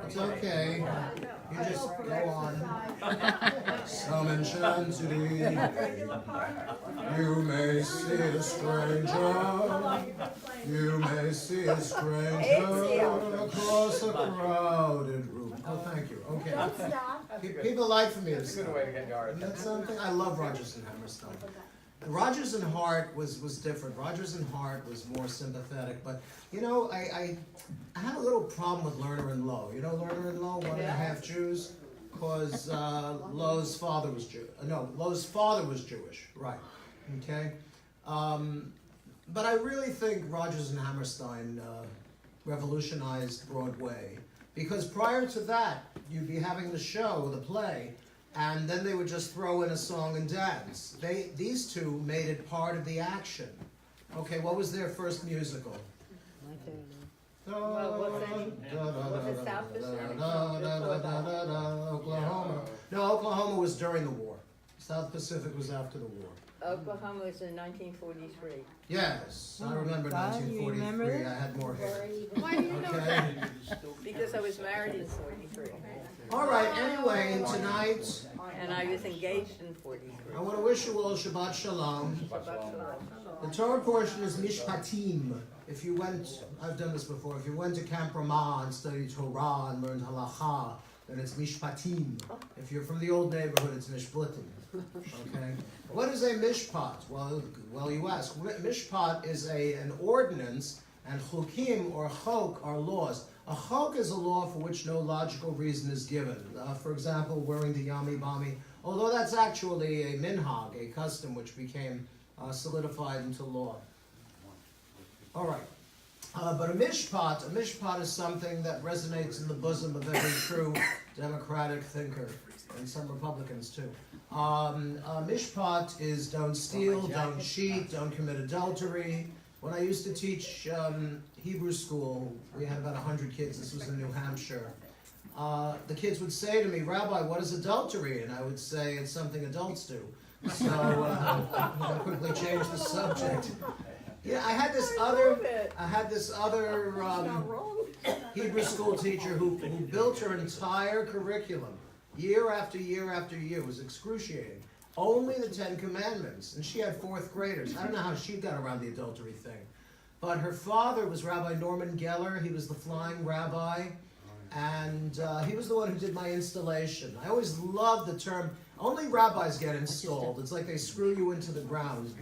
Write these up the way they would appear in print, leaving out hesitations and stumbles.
It's okay. You just go on. Some enchanted you may see a stranger. You may see a stranger across a crowded room. Oh, thank you. Okay. People like for me to stop. It's a good way to get yard. That's something I love. Rodgers and Hammerstein. Rodgers and Hart was different. Rodgers and Hart was more sympathetic, but you know, I had a little problem with Lerner and Lowe. You know Lerner and Lowe, 1.5 Jews, because Lowe's father was Lowe's father was Jewish, right? Okay, but I really think Rodgers and Hammerstein revolutionized Broadway, because prior to that, you'd be having the show, the play, and then they would just throw in a song and dance. These two made it part of the action. Okay, what was their first musical? Oklahoma. No, Oklahoma was during the war. South Pacific was after the war. Oklahoma was in 1943. Yes, I remember 1943. I had more hair. Why do you know that? Because I was married in 43. All right, anyway, tonight, And I was engaged in 43. I want to wish you all Shabbat Shalom. The Torah portion is Mishpatim. If you went, I've done this before, if you went to Camp Ramah and studied Torah and learned Halacha, then it's Mishpatim. If you're from the old neighborhood, it's Mishputim. Okay? What is a mishpat? Well, you ask. Mishpat is an ordinance, and chukim or chok are laws. A chok is a law for which no logical reason is given. For example, wearing the yami bami, although that's actually a minhag, a custom which became solidified into law. All right. But a mishpat is something that resonates in the bosom of every true democratic thinker, and some Republicans too. Mishpat is don't steal, don't cheat, don't commit adultery. When I used to teach Hebrew school, we had about 100 kids. This was in New Hampshire. The kids would say to me, "Rabbi, what is adultery?" And I would say, "It's something adults do." So I quickly changed the subject. Yeah, I had this other Hebrew school teacher who built her entire curriculum year after year after year. It was excruciating. Only the 10 Commandments, and she had 4th graders. I don't know how she got around the adultery thing, but her father was Rabbi Norman Geller. He was the flying rabbi, and he was the one who did my installation. I always loved the term. Only rabbis get installed. It's like they screw you into the ground.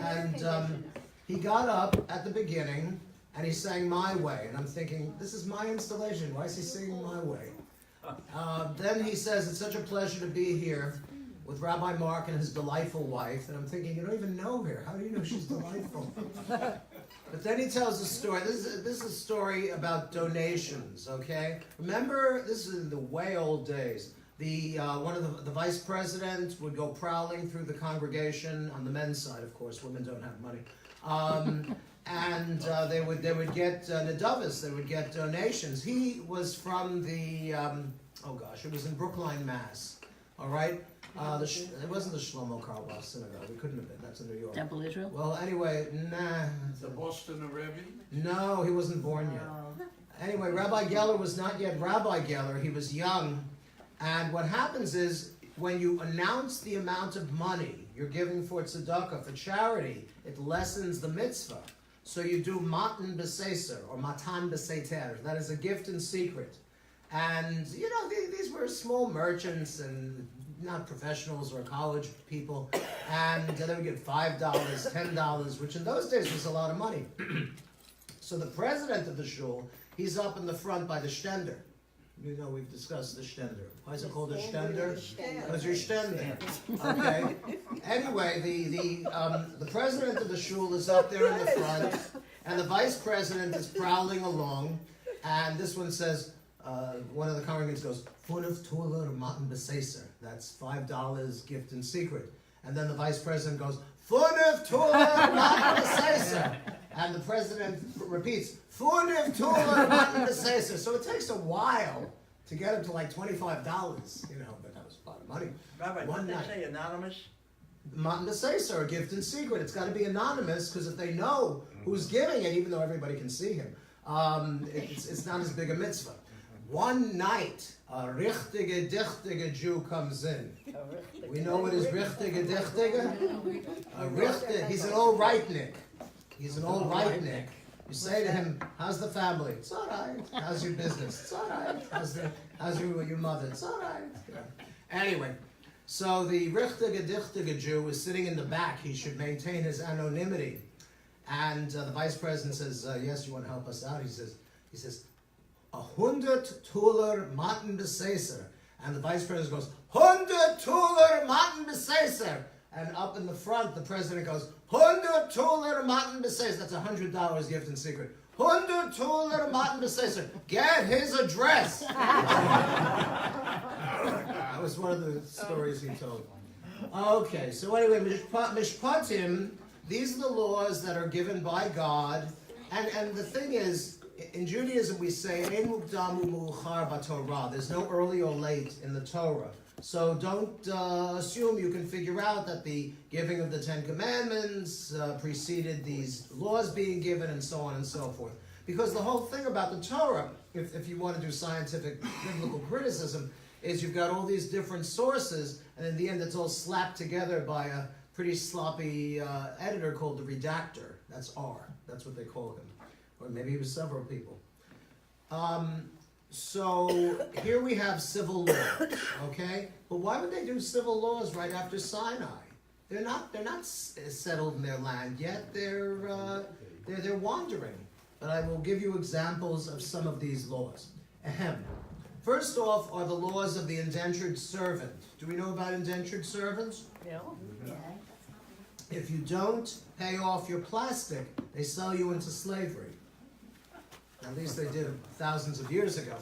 And he got up at the beginning and he sang My Way. And I'm thinking, this is my installation. Why is he singing My Way? Then he says, "It's such a pleasure to be here with Rabbi Mark and his delightful wife." And I'm thinking, you don't even know her. How do you know she's delightful? But then he tells a story. This is a story about donations, okay? Remember, this is in the way old days. One of the vice president would go prowling through the congregation on the men's side, of course. Women don't have money. And they would get nedavis, they would get donations. He was from the it was in Brookline, Mass. All right, it wasn't the Shlomo Carlebach Synagogue. It couldn't have been. That's in New York. Temple Israel. Well, anyway, nah. The Boston Rebbe? No, he wasn't born yet. Anyway, Rabbi Geller was not yet Rabbi Geller. He was young, and what happens is when you announce the amount of money you're giving for tzedakah, for charity, it lessens the mitzvah. So you do matan b'seser, or matan b'seter. That is a gift in secret. And, you know, these were small merchants and not professionals or college people. And they would get $5, $10, which in those days was a lot of money. So the president of the shul, he's up in the front by the shtender. You know, we've discussed the shtender. Why is it called a shtender? Because you're shtender. Okay. Anyway, the president of the shul is up there in the front, and the vice president is prowling along, and this one says, one of the congregants goes, "Funuf tuler matan b'seser." That's $5 gift in secret. And then the vice president goes, "Funuf tuler matan b'seser." And the president repeats, "Funif tuler matan b'seser." So it takes a while to get him to like $25, you know, but that was a lot of money. Rabbi, One didn't night. they say anonymous? Matan b'seser, a gift in secret. It's got to be anonymous, because if they know who's giving it, even though everybody can see him, it's not as big a mitzvah. One night, a richtige, dichtige Jew comes in. We know what is richtige, dichtige? A richtig, he's an old rightnik. He's an old rightnik. You say to him, how's the family? It's all right. How's your business? It's all right. How's your mother? It's all right. Anyway, so the richtige, dichtige Jew was sitting in the back. He should maintain his anonymity. And the vice president says, yes, you want to help us out? He says, 100 Tuller Matten Beseser. And the vice president goes, 100 Tuller Matten Beseser. And up in the front, the president goes, 100 Tuller Matten Beseser. That's $100 gift in secret. 100 Tuller Matten Beseser. Get his address. That was one of the stories he told. Okay, so anyway, Mishpatim, these are the laws that are given by God. And the thing is, in Judaism we say, Ein mukdam u'meuchar b'Torah. There's no early or late in the Torah. So don't assume you can figure out that the giving of the Ten Commandments preceded these laws being given and so on and so forth. Because the whole thing about the Torah, if you want to do scientific biblical criticism, is you've got all these different sources, and in the end it's all slapped together by a pretty sloppy editor called the redactor. That's R. That's what they call him. Or maybe it was several people. So here we have civil laws, okay? But why would they do civil laws right after Sinai? They're not settled in their land yet. They're wandering. But I will give you examples of some of these laws. Ahem. First off are the laws of the indentured servant. Do we know about indentured servants? Yeah. If you don't pay off your plastic, they sell you into slavery. At least they did thousands of years ago.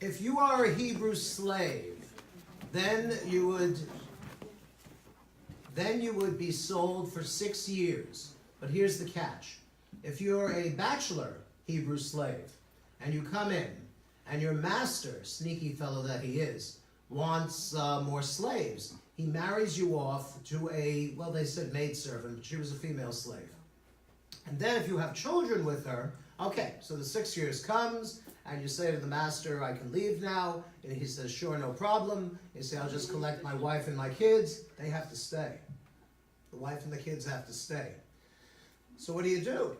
If you are a Hebrew slave, then you would be sold for 6 years. But here's the catch. If you're a bachelor Hebrew slave, and you come in, and your master, sneaky fellow that he is, wants more slaves, he marries you off to a, well, they said maidservant, but she was a female slave. And then if you have children with her, okay, so the 6 years comes, and you say to the master, I can leave now. And he says, sure, no problem. You say, I'll just collect my wife and my kids. They have to stay. The wife and the kids have to stay. So what do you do?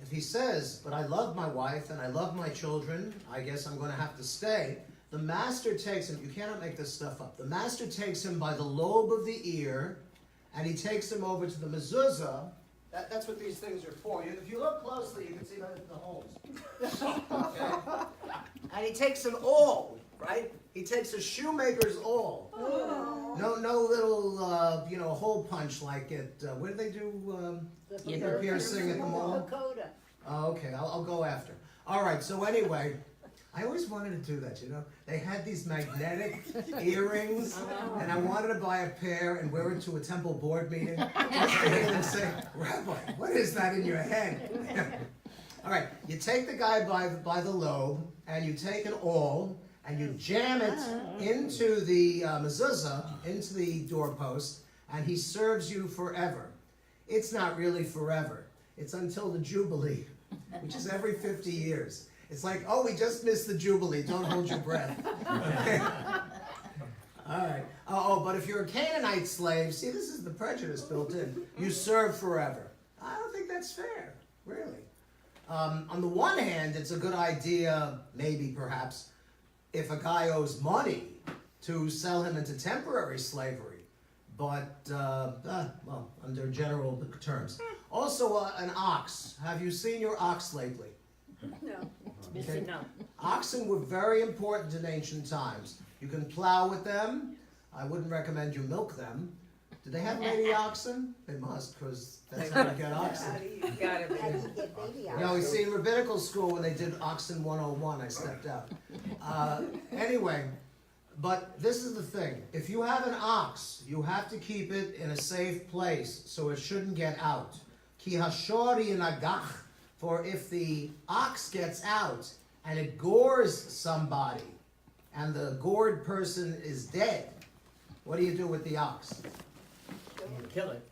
If he says, but I love my wife and I love my children, I guess I'm going to have to stay. The master takes him, you cannot make this stuff up. The master takes him by the lobe of the ear, and he takes him over to the mezuzah. That's what these things are for. If you look closely, you can see the holes. Okay? And he takes an awl, right? He takes a shoemaker's awl. Oh. No little, hole punch like it. Where do they do ear piercing at the mall? Oh, okay, I'll go after. All right, so anyway, I always wanted to do that, They had these magnetic earrings, and I wanted to buy a pair and wear it to a temple board meeting. Just to hear them say, Rabbi, what is that in your head? All right, you take the guy by the lobe, and you take an awl, and you jam it into the mezuzah, into the doorpost, and he serves you forever. It's not really forever. It's until the Jubilee, which is every 50 years. It's like, oh, we just missed the Jubilee. Don't hold your breath. Okay? All right. Oh, but if you're a Canaanite slave, see, this is the prejudice built in. You serve forever. I don't think that's fair, really. On the one hand, it's a good idea, maybe, perhaps, if a guy owes money to sell him into temporary slavery. But, well, under general terms. Also, an ox. Have you seen your ox lately? No. Okay. No. Oxen were very important in ancient times. You can plow with them. I wouldn't recommend you milk them. Do they have lady oxen? They must, because that's how you get oxen. You gotta be. We see in rabbinical school when they did Oxen 101, I stepped out. Anyway, but this is the thing. If you have an ox, you have to keep it in a safe place so it shouldn't get out. Ki hashori nagach. For if the ox gets out and it gores somebody and the gored person is dead, what do you do with the ox? You kill it.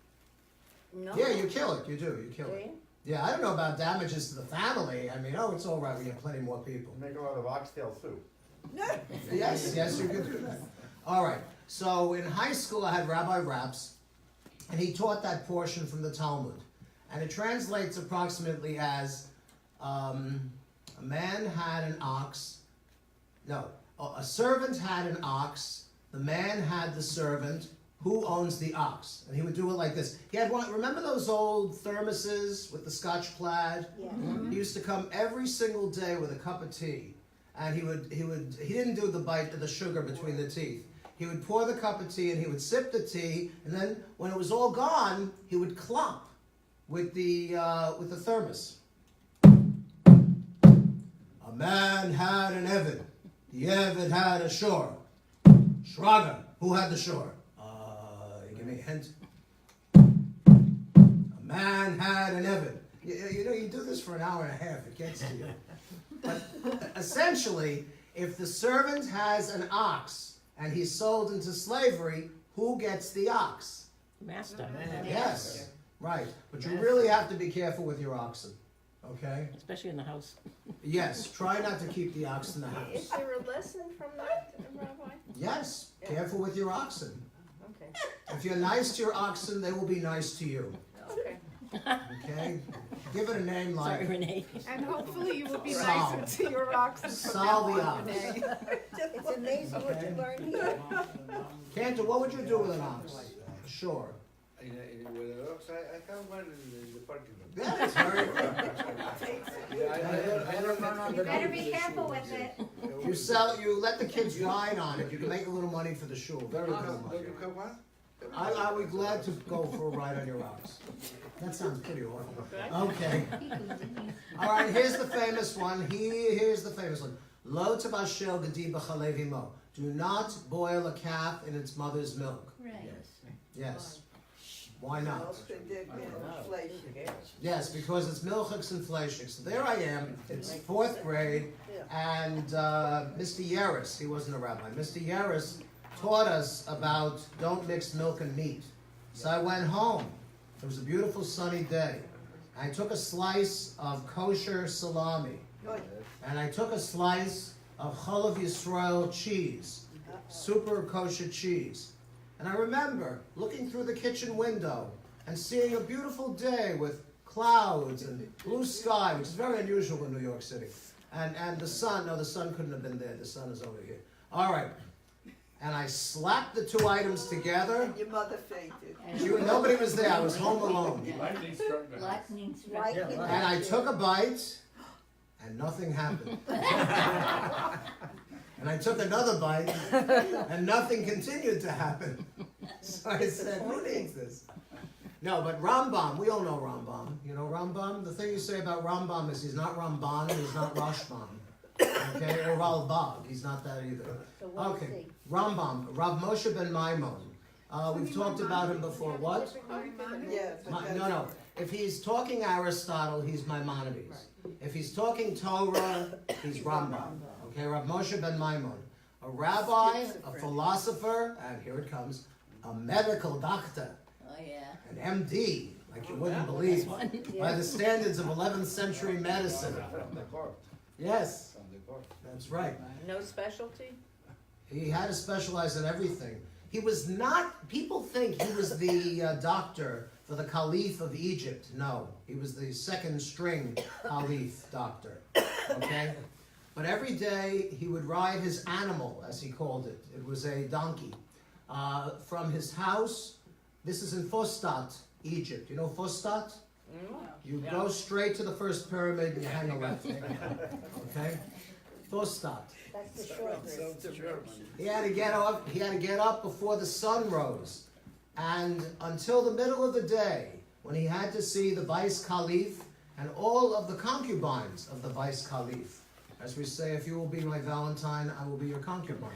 No. Yeah, you kill it. You do. You kill it. Yeah, I don't know about damages to the family. I mean, it's all right. We have plenty more people. Make a lot of oxtail soup. Yes, you can do that. All right. So in high school, I had Rabbi Raps, and he taught that portion from the Talmud, and it translates approximately as a man had an ox. No, a servant had an ox. The man had the servant. Who owns the ox? And he would do it like this. He had one. Remember those old thermoses with the Scotch plaid? Yeah. He used to come every single day with a cup of tea, and he didn't do the bite of the sugar between the teeth. He would pour the cup of tea and he would sip the tea, and then when it was all gone, he would clop with the thermos. A man had an Eved. The Eved had a shore. Shraga. Who had the shore? Give me a hint. A man had an Eved. You do this for an hour and a half, it gets to you. But essentially, if the servant has an ox and he's sold into slavery, who gets the ox? Master. Yes, right. But you really have to be careful with your oxen, okay? Especially in the house. Yes, try not to keep the ox in the Is house. there a lesson from that, Rabbi? Yes, careful with your oxen. Okay. If you're nice to your oxen, they will be nice to you, Okay. okay? Give it a name Sorry, like Renee. And hopefully you will be Sal. nicer to your oxen from Sal now the on, ox. Renee. It's amazing what you learn here. Cantor, what would you do with an ox? Sure. With an ox, I have one in the parking lot. Yeah, that's very good. I don't You better be careful with it. You let the kids ride on it. You can make a little money for the shul. Very good Don't money. you have one? I would be glad to go for a ride on your ox. That sounds pretty awful. Okay. All right, here's the famous one. Here's the famous one. Lo tabashel gedi b'chalev imo. Do not boil a calf in its mother's milk. Right. Yes. Why not? Inflation. Yes, because it's milchiks and fleishiks. So there I am. It's 4th grade, and Mr. Yaris, he wasn't a rabbi. Mr. Yaris taught us about don't mix milk and meat. So I went home. It was a beautiful sunny day. I took a slice of kosher salami, and I took a slice of Chalav Yisrael cheese, super kosher cheese. And I remember looking through the kitchen window and seeing a beautiful day with clouds and blue sky, which is very unusual in New York City. And the sun, no, the sun couldn't have been there. The sun is over here. All right. And I slapped the two items together. Your mother fainted. Nobody was there. I was home alone. Lightning strike. And I took a bite, and nothing happened. And I took another bite, and nothing continued to happen. So I said, who needs this? No, but Rambam, we all know Rambam. You know Rambam? The thing you say about Rambam is he's not Ramban, and he's not Rashbam. Okay, or Ralbag, he's not that either. Okay, Rambam, Rav Moshe ben Maimon. We've talked about him before. What? Yes. No. If he's talking Aristotle, he's Maimonides. If he's talking Torah, he's Rambam. Okay, Rav Moshe ben Maimon. A rabbi, a philosopher, and here it comes, a medical doctor. Oh, yeah. An MD, like you wouldn't believe, by the standards of 11th century medicine. From the court. Yes, From the court. that's right. No specialty? He had to specialize in everything. He was not, people think he was the doctor for the Caliph of Egypt. No, he was the second string Caliph doctor, okay? But every day he would ride his animal, as he called it. It was a donkey. From his house, this is in Fostat, Egypt. You know Fostat? You go straight to the first pyramid and you hang a left. Okay? Fostat. That's the short version. He had to get up. He had to get up before the sun rose, and until the middle of the day, when he had to see the vice caliph and all of the concubines of the vice caliph. As we say, if you will be my Valentine, I will be your concubine.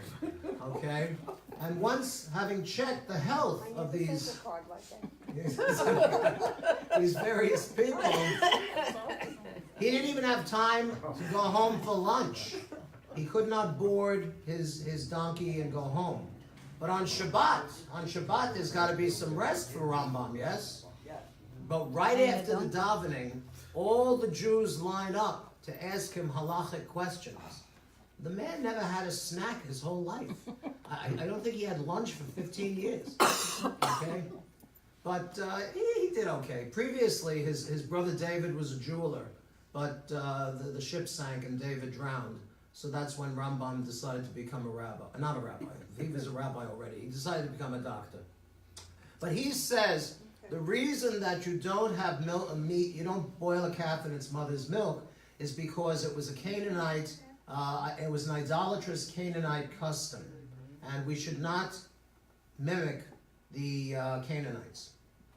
Okay? And once having checked the health of these these various people, he didn't even have time to go home for lunch. He could not board his donkey and go home. But on Shabbat there's got to be some rest for Rambam, yes? But right after the davening, all the Jews line up to ask him halachic questions. The man never had a snack his whole life. I don't think he had lunch for 15 years. Okay? But he did okay. Previously, his brother David was a jeweler, but the ship sank and David drowned. So that's when Rambam decided to become a rabbi. Not a rabbi. He was a rabbi already. He decided to become a doctor. But he says the reason that you don't have meat, you don't boil a calf in its mother's milk, is because it was a Canaanite, it was an idolatrous Canaanite custom. And we should not mimic the Canaanites.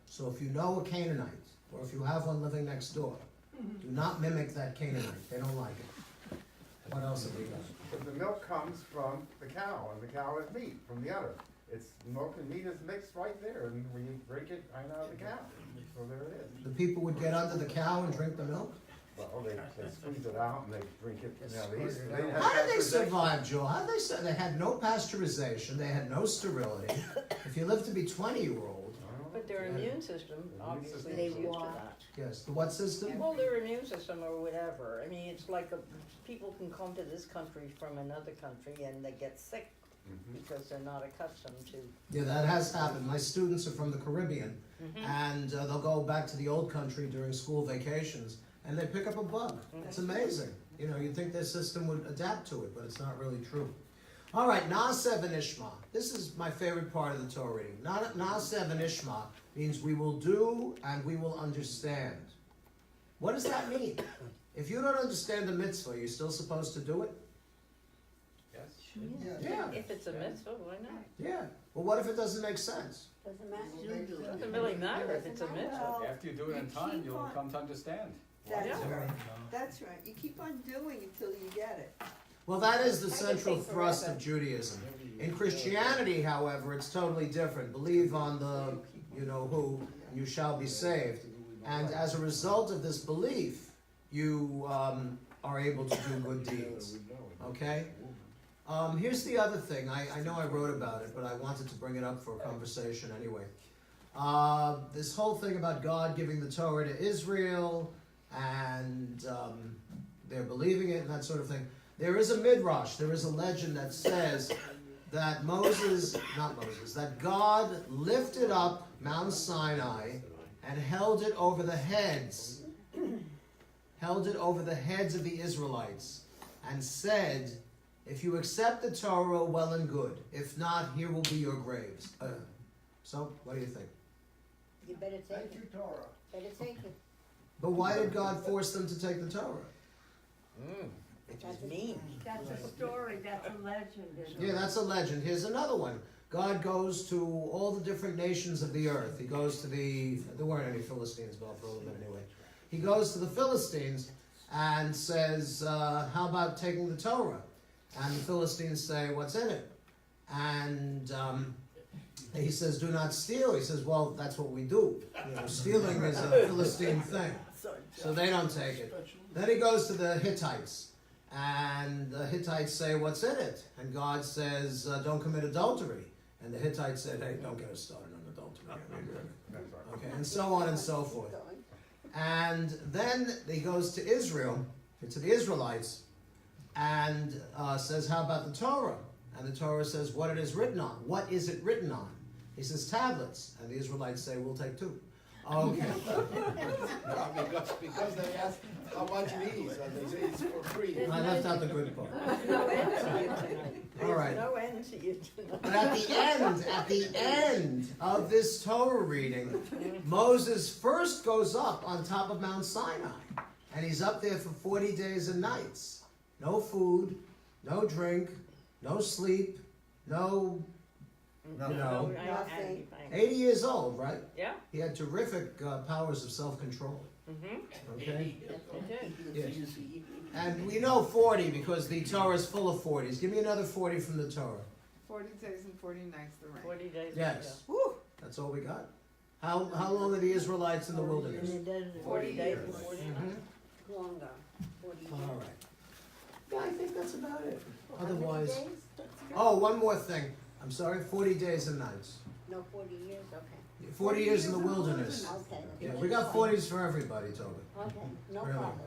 So if you know a Canaanite, or if you have one living next door, do not mimic that Canaanite. They don't like it. What else have we got? But the milk comes from the cow, and the cow is meat from the udder. It's milk and meat is mixed right there, and we drink it right out of the cow. So there it is. The people would get under the cow and drink the milk? Well, they squeeze it out and they drink it. Now, they used to, they didn't have How did they pasteurization. survive, Joel? How did they survive? They had no pasteurization. They had no sterility. If you live to be 20-year-old, But their immune system, obviously, system. is used to They that. yes, the what system? Well, their immune system or whatever. I mean, it's like people can come to this country from another country and they get sick because they're not accustomed to. Yeah, that has happened. My students are from the Caribbean, and they'll go back to the old country during school vacations, and they pick up a bug. It's amazing. You know, you'd think their system would adapt to it, but it's not really true. All right, Na'aseh v'nishma. This is my favorite part of the Torah reading. Na'aseh v'nishma means we will do and we will understand. What does that mean? If you don't understand the mitzvah, are you still supposed to do it? Yes. Yeah. If it's a mitzvah, why not? Yeah. Well, what if it doesn't make sense? Doesn't matter. It doesn't really matter if it's a mitzvah. After you do it in time, you'll come to understand. Yeah. That's right. You keep on doing until you get it. Well, that is the I could central take thrust forever. of Judaism. In Christianity, however, it's totally different. Believe on the, you know who, and you shall be saved. And as a result of this belief, you are able to do good deeds. Okay? Here's the other thing. I know I wrote about it, but I wanted to bring it up for a conversation anyway. This whole thing about God giving the Torah to Israel, and they're believing it and that sort of thing. There is a midrash, there is a legend that says that that God lifted up Mount Sinai and held it over the heads of the Israelites, and said, if you accept the Torah, well and good. If not, here will be your graves. So, what do you think? You better take it. Better take it. But why did God force them to take the Torah? Which is mean. That's a story, that's a legend. Yeah, that's a legend. Here's another one. God goes to all the different nations of the earth. He goes to there weren't any Philistines, but for a little bit anyway. He goes to the Philistines and says, how about taking the Torah? And the Philistines say, what's in it? And he says, do not steal. He says, well, that's what we do. You know, stealing is a Philistine thing. So they don't take it. Then he goes to the Hittites. And the Hittites say, what's in it? And God says, don't commit adultery. And the Hittites said, hey, don't get us started on adultery. Okay, and so on and so forth. And then he goes to Israel, to the Israelites, and says, how about the Torah? And the Torah says, what it is written on. What is it written on? He says, tablets. And the Israelites say, we'll take two. Okay. Because they asked how much it is, and they say it's for free. I left out the good part. No end to you tonight. All right. No end to you tonight. But at the end of this Torah reading, Moses first goes up on top of Mount Sinai. And he's up there for 40 days and nights. No food, no drink, no sleep, no. 80 years old, right? Yeah. He had terrific powers of self-control. Okay? Yes. And we know 40 because the Torah is full of 40s. Give me another 40 from the Torah. 40 days and 40 nights the rain. 40 days. Yes. Woo! That's all we got. How long are the Israelites in the wilderness? 40 days and 40 nights. Longer. 40 All years. right. Yeah, I think that's about it. How many Otherwise, days? oh, one more thing. I'm sorry, 40 days and nights. No, 40 years, okay. 40 years in the wilderness. Okay. Yeah, we got 40s for everybody, Toby. Okay, no Really. problem.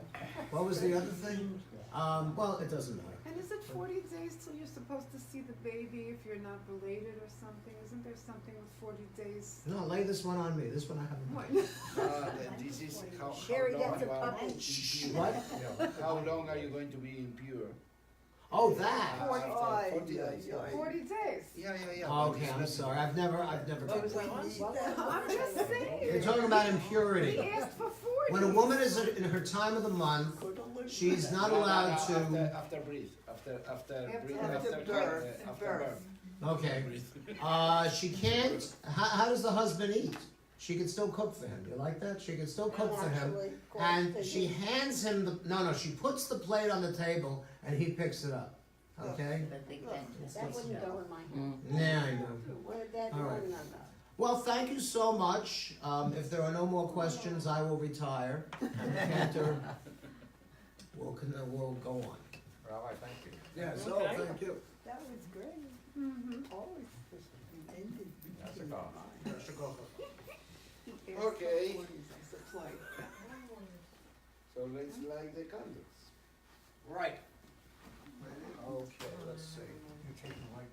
What was the other thing? Well, it doesn't matter. And is it 40 days till you're supposed to see the baby if you're not related or something? Isn't there something with 40 days? No, lay this one on me. This one I haven't. What? This is how Sherry long gets a you are puppy. impure. What? How long are you going to be impure? Oh, that. After 40 days. 40 days. Yeah. Okay, I'm sorry. I've never. What was that one? I'm just saying. You're talking about impurity. He asked for 40. When a woman is in her time of the month, she's not allowed to. After breathe. After birth. Okay. She can't. How does the husband eat? She can still cook for him. You like that? She can still cook for him. Actually, of course, And because she hands him the. No. She puts the plate on the table and he picks it up. Okay. that wouldn't go in my hand. Yeah, I know. That All right. wouldn't go. Well, thank you so much. If there are no more questions, I will retire. And the cantor will go on. Rabbi, thank you. Yeah, so thank you. That was great. Mm-hmm. Always ended That's a between call. mine. He asked Okay. for 40s as a flight. So let's light the candles. Right. Okay, let's see.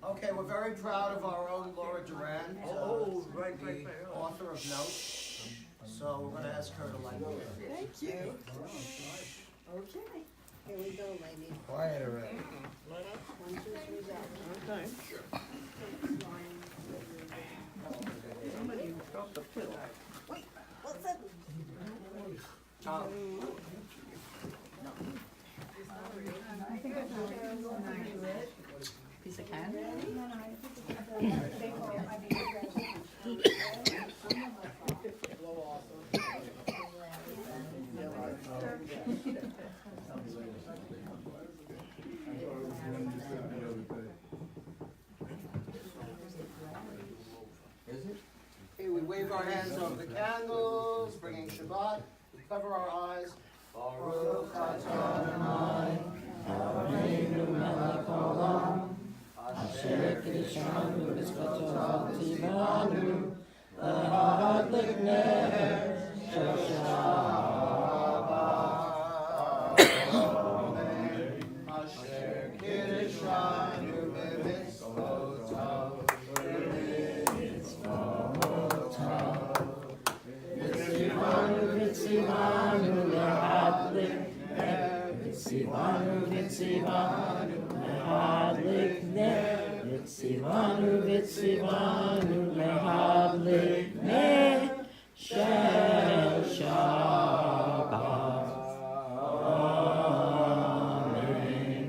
Okay, we're very proud of our own Laura Duran, the author of Notes. So we're going to ask her to light it. Thank you. Okay. Here we go, ladies. Quiet already. 1, 2, 3, go. Okay. Somebody dropped the pill. Wait, what's that? Piece of candy? Okay, we wave our hands over the candles, bringing Shabbat. We cover our eyes. Baruch atah Adonai, Eloheinu melech haolam, asher kiddushanu b'tzvato tzivanu, lahadlik ner shel Shabbat. Asher kiddushanu b'tzvato Vitzivanu lehadlik ner, Vitzivanu lehadlik ner, Vitzivanu lehadlik ner, shel Shabbat. Amen.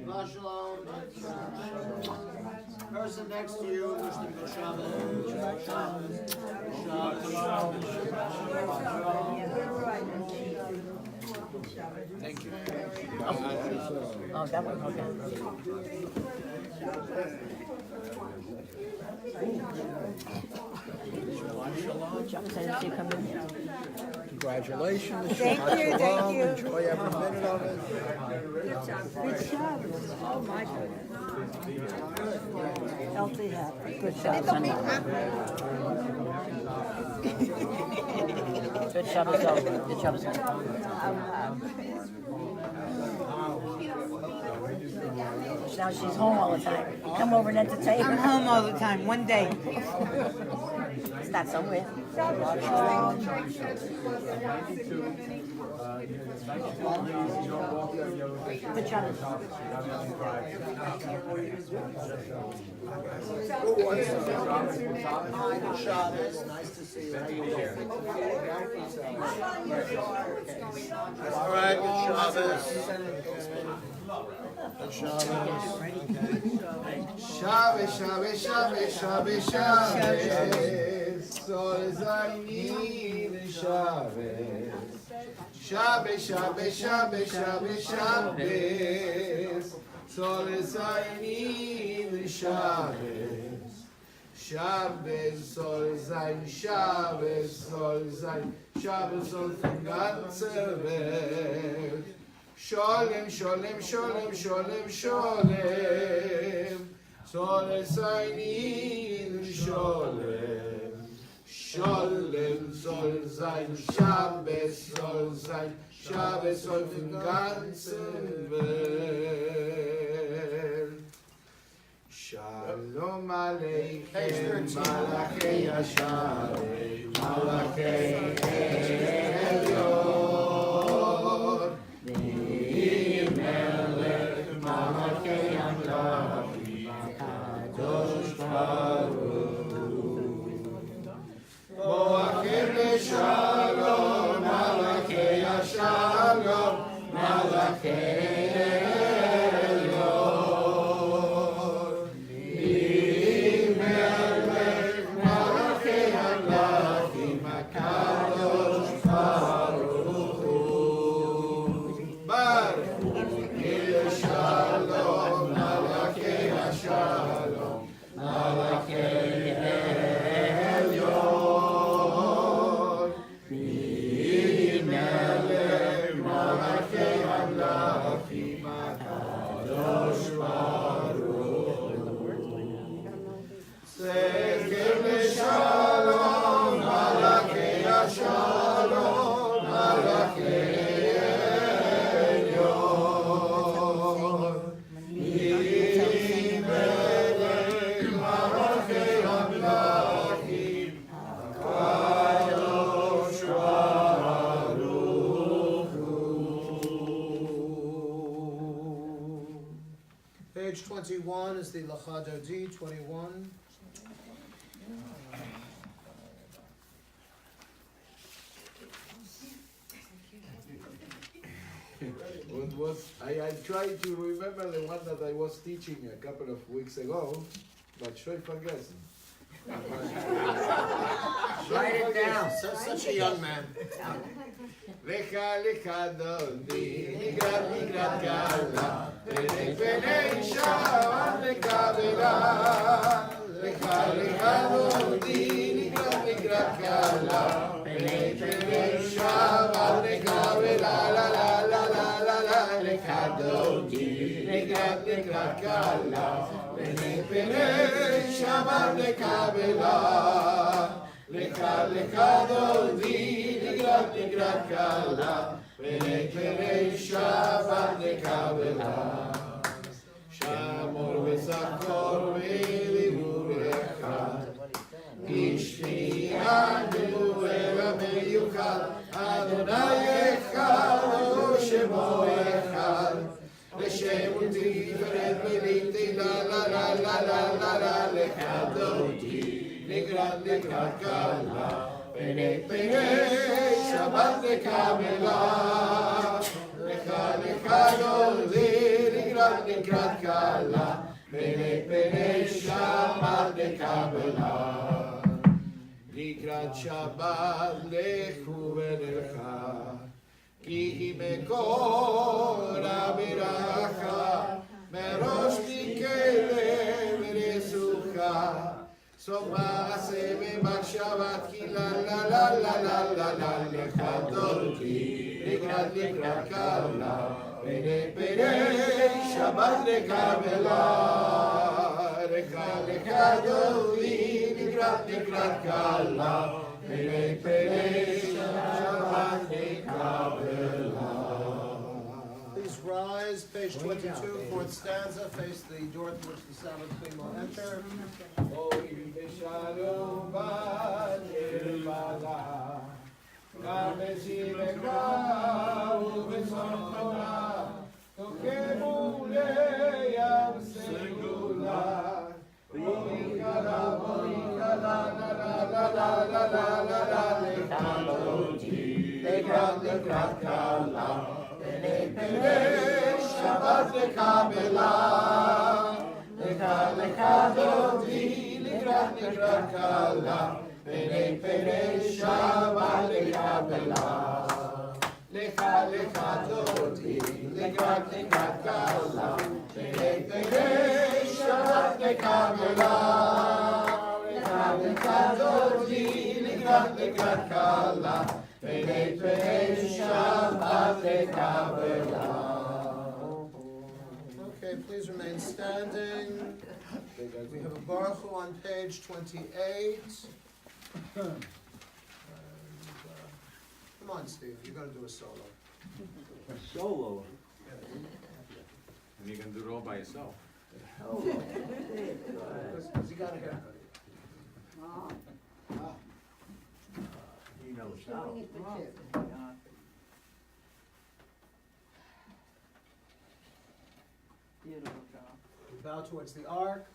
Shabbat shalom. Person next to you, wish them good Shabbat. Shabbat shalom. Thank you. Oh, that one, okay. Congratulations. Thank you, thank you. Enjoy every minute of it. Good job. Oh, my goodness. Healthy, happy. Good job, Sunday. Good job, good job, Now she's home all the time. You come over and entertain her. I'm home all the time, one day. It's not somewhere. Good job. Shabbos, nice to see you. How you doing? All right, good Shabbos. Good Shabbos. Shabbos, Shabbos, Shabbos, Shabbos, Shabbos. Sol Zayin Shabbos. Shabbos, Shabbos, Shabbos, Shabbos, Shabbos. Sol Zayin Shabbos. Shabbos soll sein, Shabbos soll sein, Shabbos soll die ganze Welt. Sholem, Sholem, Sholem, Sholem, Sholem, soll es sein in Sholem. Sholem soll sein, Shabbos soll sein, Shabbos auf dem ganzen Welt. Shalom Aleichem, Malachei Yasharei, Malachei Elyon, Melech Malachei Amlachim, Kadosh Baruch Hu. Moachem Shalom, Malachei Shalom, Malachei Page 21 is the Lachadodi, 21. I tried to remember the one that I was teaching a couple of weeks ago, but shoy forgessen. Write it down. Such a young man. Lecha lecha dodi, nigrat nigrat gala, penei penei shavan lekavela. Lecha lecha dodi, nigrat nigrat gala, penei penei shavan lekavela. La la la la la la. Lecha dodi, nigrat nigrat gala, penei penei shavan lekavela. Lecha lecha dodi. Nigrat kala, penei penei Shabbat lekavela. Shamor v'zakor v'livurecha, ishmi'anu ela meyuchad, Adonai echad, Shemo echad, L'shem u'tiferet v'liti la la la la la la la lechadoti, nigrat kala. Penei penei Shabbat lekavela, lecha lecha dodi, nigrat kala, penei penei Shabbat lekavela. Nigrat Shabbat lechu v'lecha, ki hi mekor aviracha, merosh mikelev v'nesucha. Somase me Shabbat ki la la la la la la la lecha dodi, nigrat kala, penei penei Shabbat lekavela, lecha dodi, nigrat kala, penei penei Shabbat lekavela. Please rise, page 22, fourth stanza, face the door through which the Sabbath queen will enter. Oim v'shalom b'nirvala, גם בזימך ובצונכונה, תוקמו לים סגולה. ויקרא לה לה לה לה לה לה לה לה לקלותי, לקראת קלה, פני שבת לקבלה, לקלותי, לקראת קלה. פני שבת לקבלה, לך דודי, לקראת קלה, פני שבת לקבלה, לך דודי, לקראת קלה, פני שבת לקבלה. Okay, please remain standing. We have a Baruch Hu on page 28. Come on, Steve, you're gonna do a solo. Solo. And you can do it all by yourself. Because you got a haircut. He knows He's doing it for two. Beautiful job. We bow towards the ark.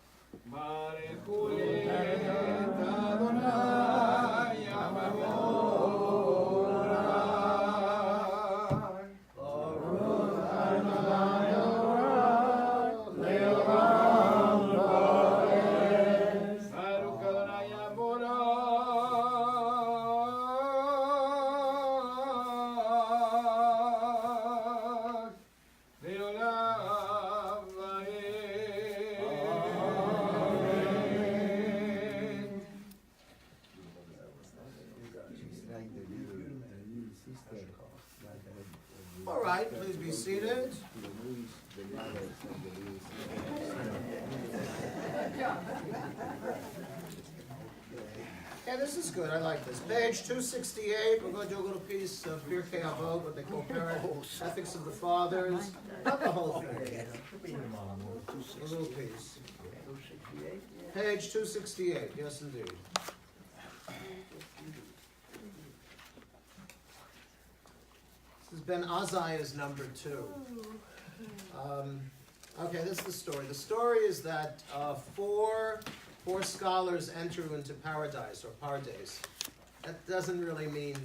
All right, please be seated. Yeah, this is good. I like this. Page 268. We're going to do a little piece of Pirkei Avot, what they call Ethics of the Fathers. Not the whole thing. A little piece. Page 268. Yes, indeed. This is Ben Azai is number 2. Okay, this is the story. The story is that four scholars enter into paradise, or pardes. That doesn't really mean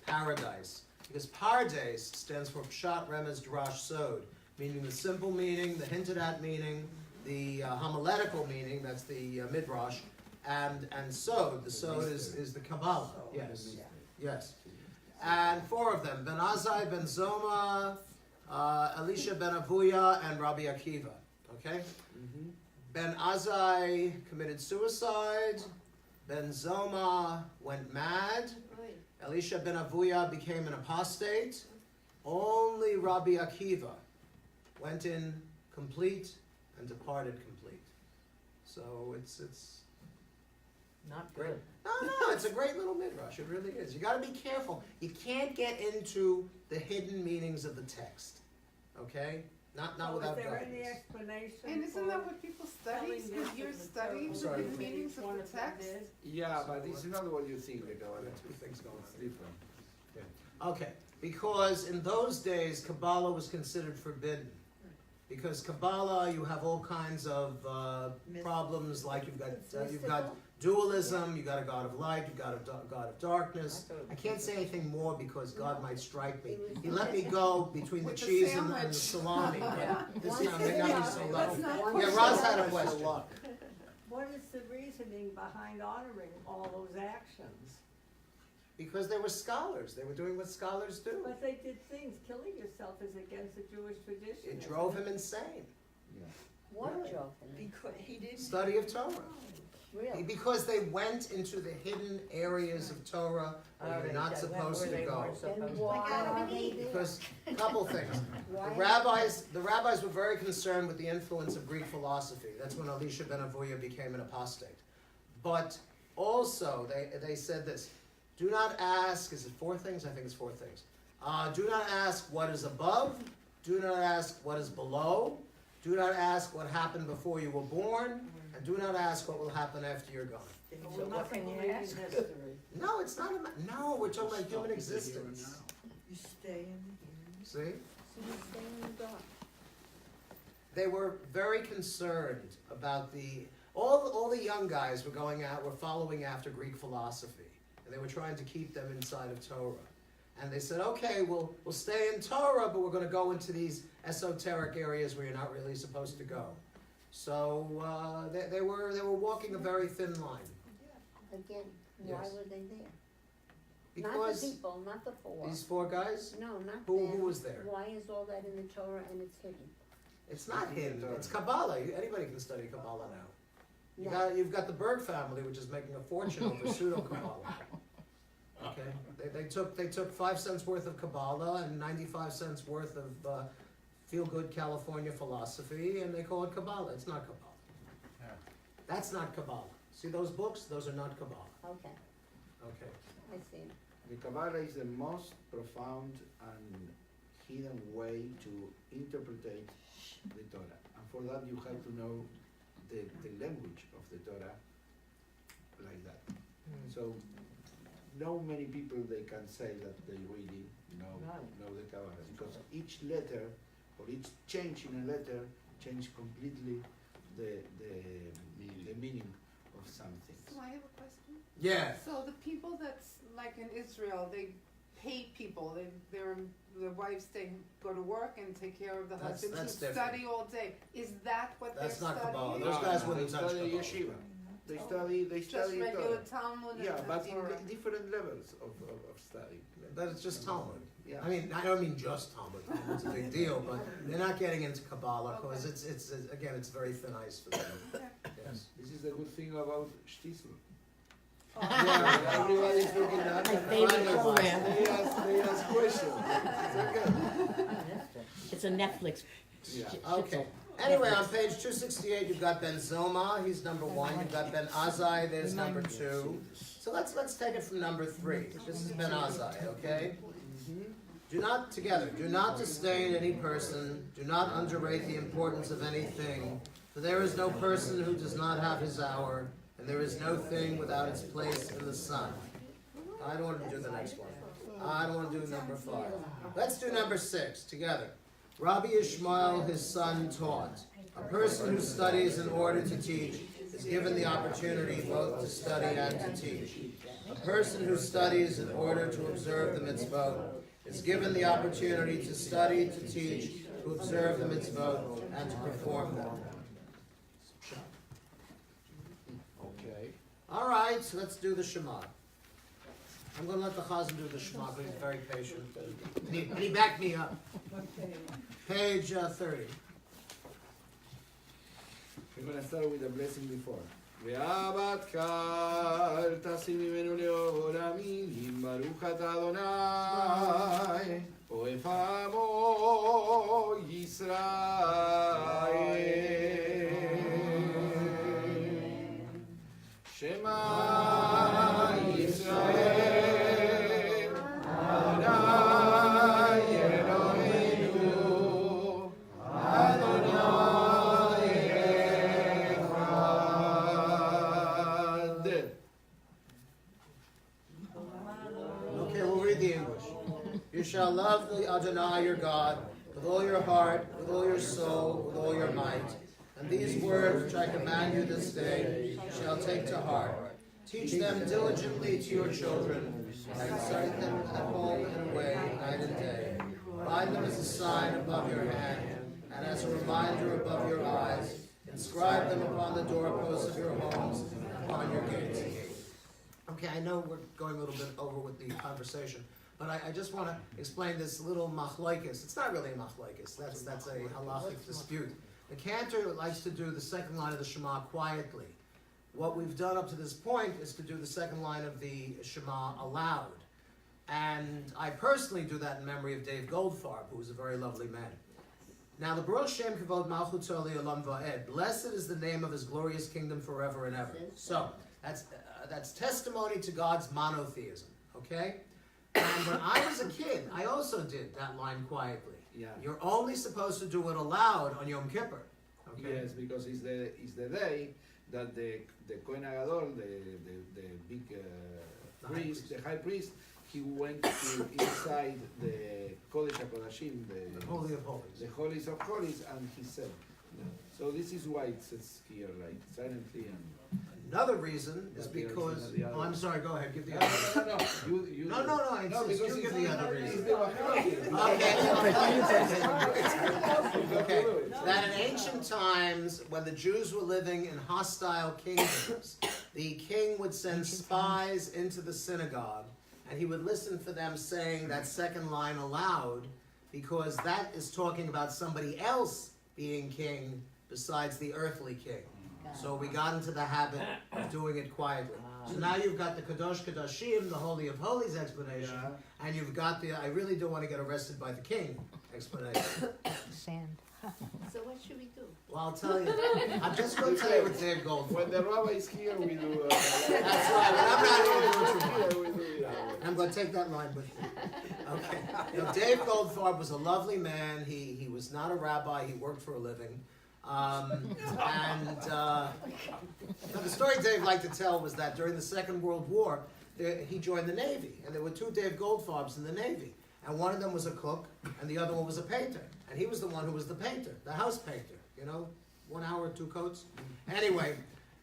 paradise, because pardes stands for pshat, remez, drash, sod, meaning the simple meaning, the hinted at meaning, the homiletical meaning, that's the midrash, and sod. The sod is the Kabbalah. Yes, yes. And 4 of them: Ben Azai, Ben Zoma, Elisha ben Avuya, and Rabbi Akiva. Okay? Ben Azai committed suicide. Ben Zoma went mad. Elisha ben Avuya became an apostate. Only Rabbi Akiva went in complete and departed complete. So it's Not great. good. No, it's a great little midrash. It really is. You got to be careful. You can't get into the hidden meanings of the text. Okay? Not without Is there any guidance. explanation? And isn't for that what people study? telling this You're to the studying church? Sorry. the meanings of One the them text? is? Yeah, but it's not what you think, the Kabbalah. Two things going It's on. different. Okay, because in those days, Kabbalah was considered forbidden. Because Kabbalah, you have all kinds of problems, like you've got dualism, you've got a God of light, you've got a God of darkness. I can't say anything more because God might strike me. He let me go between the With the cheese and the sandwich. salami. This time may not be so Let's lucky. not Yeah, push Roz that. had a question. What is the reasoning behind honoring all those actions? Because they were scholars. They were doing what scholars do. But they did things, killing yourself is against the Jewish tradition. It isn't drove it? him insane. What joke? Because he didn't. Study of Torah. Really? Because they went into the hidden areas of Torah where you're not supposed to go. Then why? Because a couple things. Why? The rabbis were very concerned with the influence of Greek philosophy. That's when Elisha ben Avuya became an apostate. But also they said this: do not ask. Is it 4 things? I think it's 4 things. Do not ask what is above. Do not ask what is below. Do not ask what happened before you were born. And do not ask what will happen after you're gone. So what can you ask? No, it's not about. No, we're talking about human existence. You stay in the See? So you stay in the dark. They were very concerned about all the young guys were following after Greek philosophy, and they were trying to keep them inside of Torah. And they said, okay, we'll stay in Torah, but we're going to go into these esoteric areas where you're not really supposed to go. So they were walking a very thin line. Again, why Yes. were they there? Because Not the people, not the 4. these 4 guys, No, not who them. was there? Why is all that in the Torah and it's hidden? It's not hidden. It's Kabbalah. Anybody can study Kabbalah now. No. You've got the Berg family, which is making a fortune over pseudo Kabbalah. Okay, they took 5 cents worth of Kabbalah and 95 cents worth of feel-good California philosophy, and they call it Kabbalah. It's not Kabbalah. Yeah. That's not Kabbalah. See those books? Those are not Kabbalah. Okay, Okay. I see. The Kabbalah is the most profound and hidden way to interpret the Torah. And for that you have to know the language of the Torah like that. So no many people they can say that they really know the Kabbalah, because each letter or each change in a letter change completely the meaning of something. So I have a question. Yeah. So the people that's like in Israel, they pay people. The wives go to work and take care of the That's husbands who different. study all day. Is that what That's they're not studying? Kabbalah. Those guys wouldn't they touch study Kabbalah. yeshiva. They Just study regular Torah. Talmud Yeah, and but the in Torah. different levels of study. But it's just Talmud. Yeah. I mean, I don't mean just Talmud. Talmud's a big deal, but they're not getting into Kabbalah because it's again, it's very thin ice for them. Yes. This is the good thing about shtisel. Yeah, Everybody's looking at My favorite program. They ask questions. It's okay. It's a Netflix. Yeah. Okay. Anyway, on page 268, you've got Ben Zoma. He's number 1. You've got Ben Azai. There's number 2. So let's take it from number 3. This is Ben Azai. Okay. Do not disdain any person. Do not underrate the importance of anything. For there is no person who does not have his hour, and there is no thing without its place in the sun. I don't want to do the next one. I don't want to do number 5. Let's do number 6 together. Rabbi Ishmael, his son, taught. A person who studies in order to teach is given the opportunity both to study and to teach. A person who studies in order to observe the mitzvot is given the opportunity to study, to teach, to observe the mitzvot, and to perform them. Okay. All right, so let's do the Shema. I'm going to let the Chazan do the Shema, but he's very patient. And he backed me up. Page 30. We're going to start with the blessing before. ואהבת קהל תשים ממנו לאור המילים ברוך אתה אדוני אוהב עמו ישראל שמע ישראל אדוני אלוהינו אדוני Okay, we'll read the English. You shall love the Adonai your God with all your heart, with all your soul, with all your might. And these words which I command you this day you shall take to heart. Teach them diligently to your children, and recite them at home and away, night and day. Bind them as a sign above your hand, and as a reminder above your eyes. Inscribe them upon the doorposts of your homes and upon your gates. Okay, I know we're going a little bit over with the conversation, but I just want to explain this little machlokes. It's not really a machlokes. That's a halachic dispute. The cantor likes to do the second line of the Shema quietly. What we've done up to this point is to do the second line of the Shema aloud. And I personally do that in memory of Dave Goldfarb, who was a very lovely man. Now, the Baruch Shem Kavod Malchuto Le'olam Va'ed, blessed is the name of his glorious kingdom forever and ever. So, that's testimony to God's monotheism, okay? And when I was a kid, I also did that line quietly. Yeah. You're only supposed to do it aloud on Yom Kippur. Okay? Yes, because it's the day that the Kohen Gadol, the big priest, the high priest, he went to inside the Kodesh HaKodashim, The Holy of Holies. the holies of holies, and he said. So this is why it says here, like silently and. Another reason is because. Oh, I'm sorry. Go ahead. Give the other. No. You. No. I insist. because You give it's the other it's reason. the Mahjongg. Okay. That in ancient times, when the Jews were living in hostile kingdoms, the king would send spies into the synagogue, and he would listen for them saying that second line aloud, because that is talking about somebody else being king besides the earthly king. So we got into the habit of doing it quietly. So now you've got the Kadosh Kadashim, the Holy of Holies explanation, and you've got the I really don't want to get arrested by the king explanation. Sand. So what should we do? Well, I'll tell you, I'm just going to tell you what Dave Goldfarb. When the rabbi is here, we do. That's right, when I'm not here, do it here, for we do it. I'm going to take that line with me. Okay. You know, Dave Goldfarb was a lovely man. He was not a rabbi. He worked for a living. Now the story Dave liked to tell was that during the Second World War, he joined the Navy, and there were two Dave Goldfarbs in the Navy, and one of them was a cook, and the other one was a painter, and he was the one who was the painter, the house painter, you know, 1 hour, 2 coats. Anyway,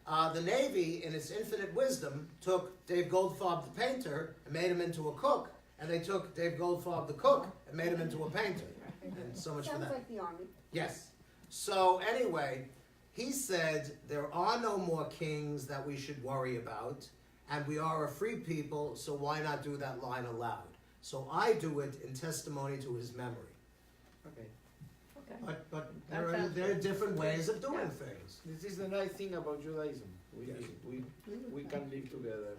the Navy, in its infinite wisdom, took Dave Goldfarb the painter and made him into a cook, and they took Dave Goldfarb the cook and made him into a painter, and so much for Sounds that. like the army. Yes. So anyway, he said there are no more kings that we should worry about, and we are a free people, so why not do that line aloud? So I do it in testimony to his memory. Okay. Okay. But That sounds there are good. different ways of doing Yeah. things. This is the nice thing about Judaism. Yes. We can live together.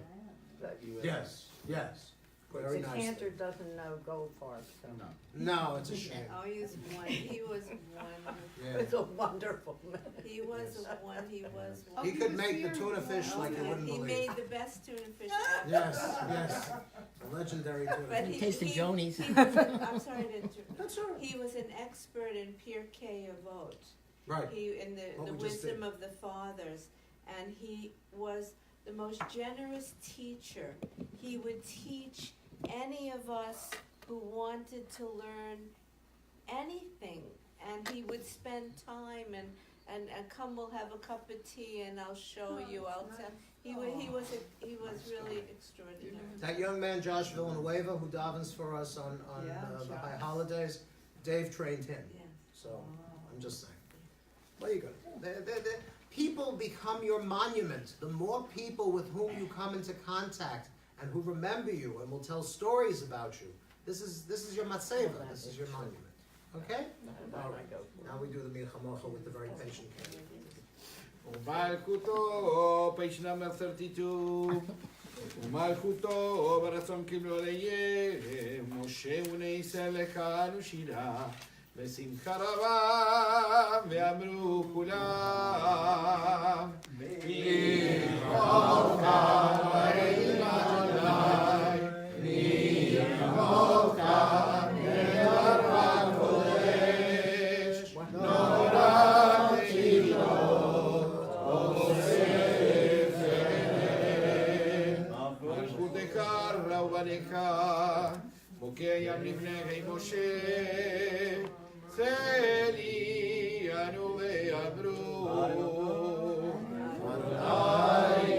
Even- Yes, yes. Very The nicely. cantor doesn't know Goldfarb, so. No. No, it's a shame. Oh, he was one. He was one. Yeah. It's a wonderful man. He was one. He was one. He could make the tuna fish like you wouldn't He believe. made the best tuna fish ever. Yes, yes. A legendary tuna But fish. he, Taste the he, Jonies. he was an, I'm sorry to interrupt. That's all right. He was an expert in Pirkei Avot. Right. He in What the we just wisdom did. of the fathers, and he was the most generous teacher. He would teach any of us who wanted to learn anything, and he would spend time and come, we'll have a cup of tea and I'll show you, I'll tell. He was really extraordinary. That young man, Josh Villanueva, who davens for us on Yeah, the high Josh. holidays, Dave trained him. Yes. So I'm just saying. What are you going to do? People become your monument. The more people with whom you come into contact and who remember you and will tell stories about you, this is your matzeva. This is your monument. Okay? All right. Now we do the milchamocha with the very patient king. Umalchuto, page number 32. Umalchuto, ברצון קיבלו ליה, משה ובני ישראל לקהל ושירה, בשמחה רבה, ואמרו כולם, ירחוב כאן ואין אדוני, ירחוב כאן דבר הקודש, נורא תפילות, עושה זמר, מלכות דקרא ובנקה, בוקע ים לפני משה, צלי אנו ויאמרו, אדוני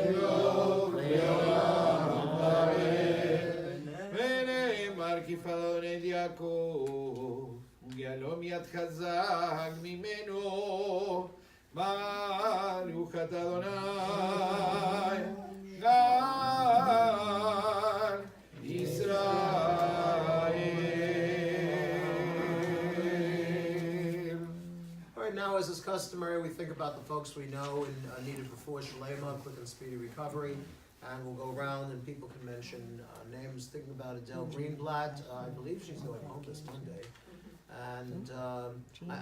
גדול ויעם בארץ, ונאמר כפרעון את יעקב, וגיהלום יד חזק ממנו, מלוכת אדוני, גל ישראל. All right, now as is customary, we think about the folks we know and needed before Shalema, quick and speedy recovery. And we'll go around and people can mention names. Thinking about Adele Greenblatt, I believe she's going home this Monday. And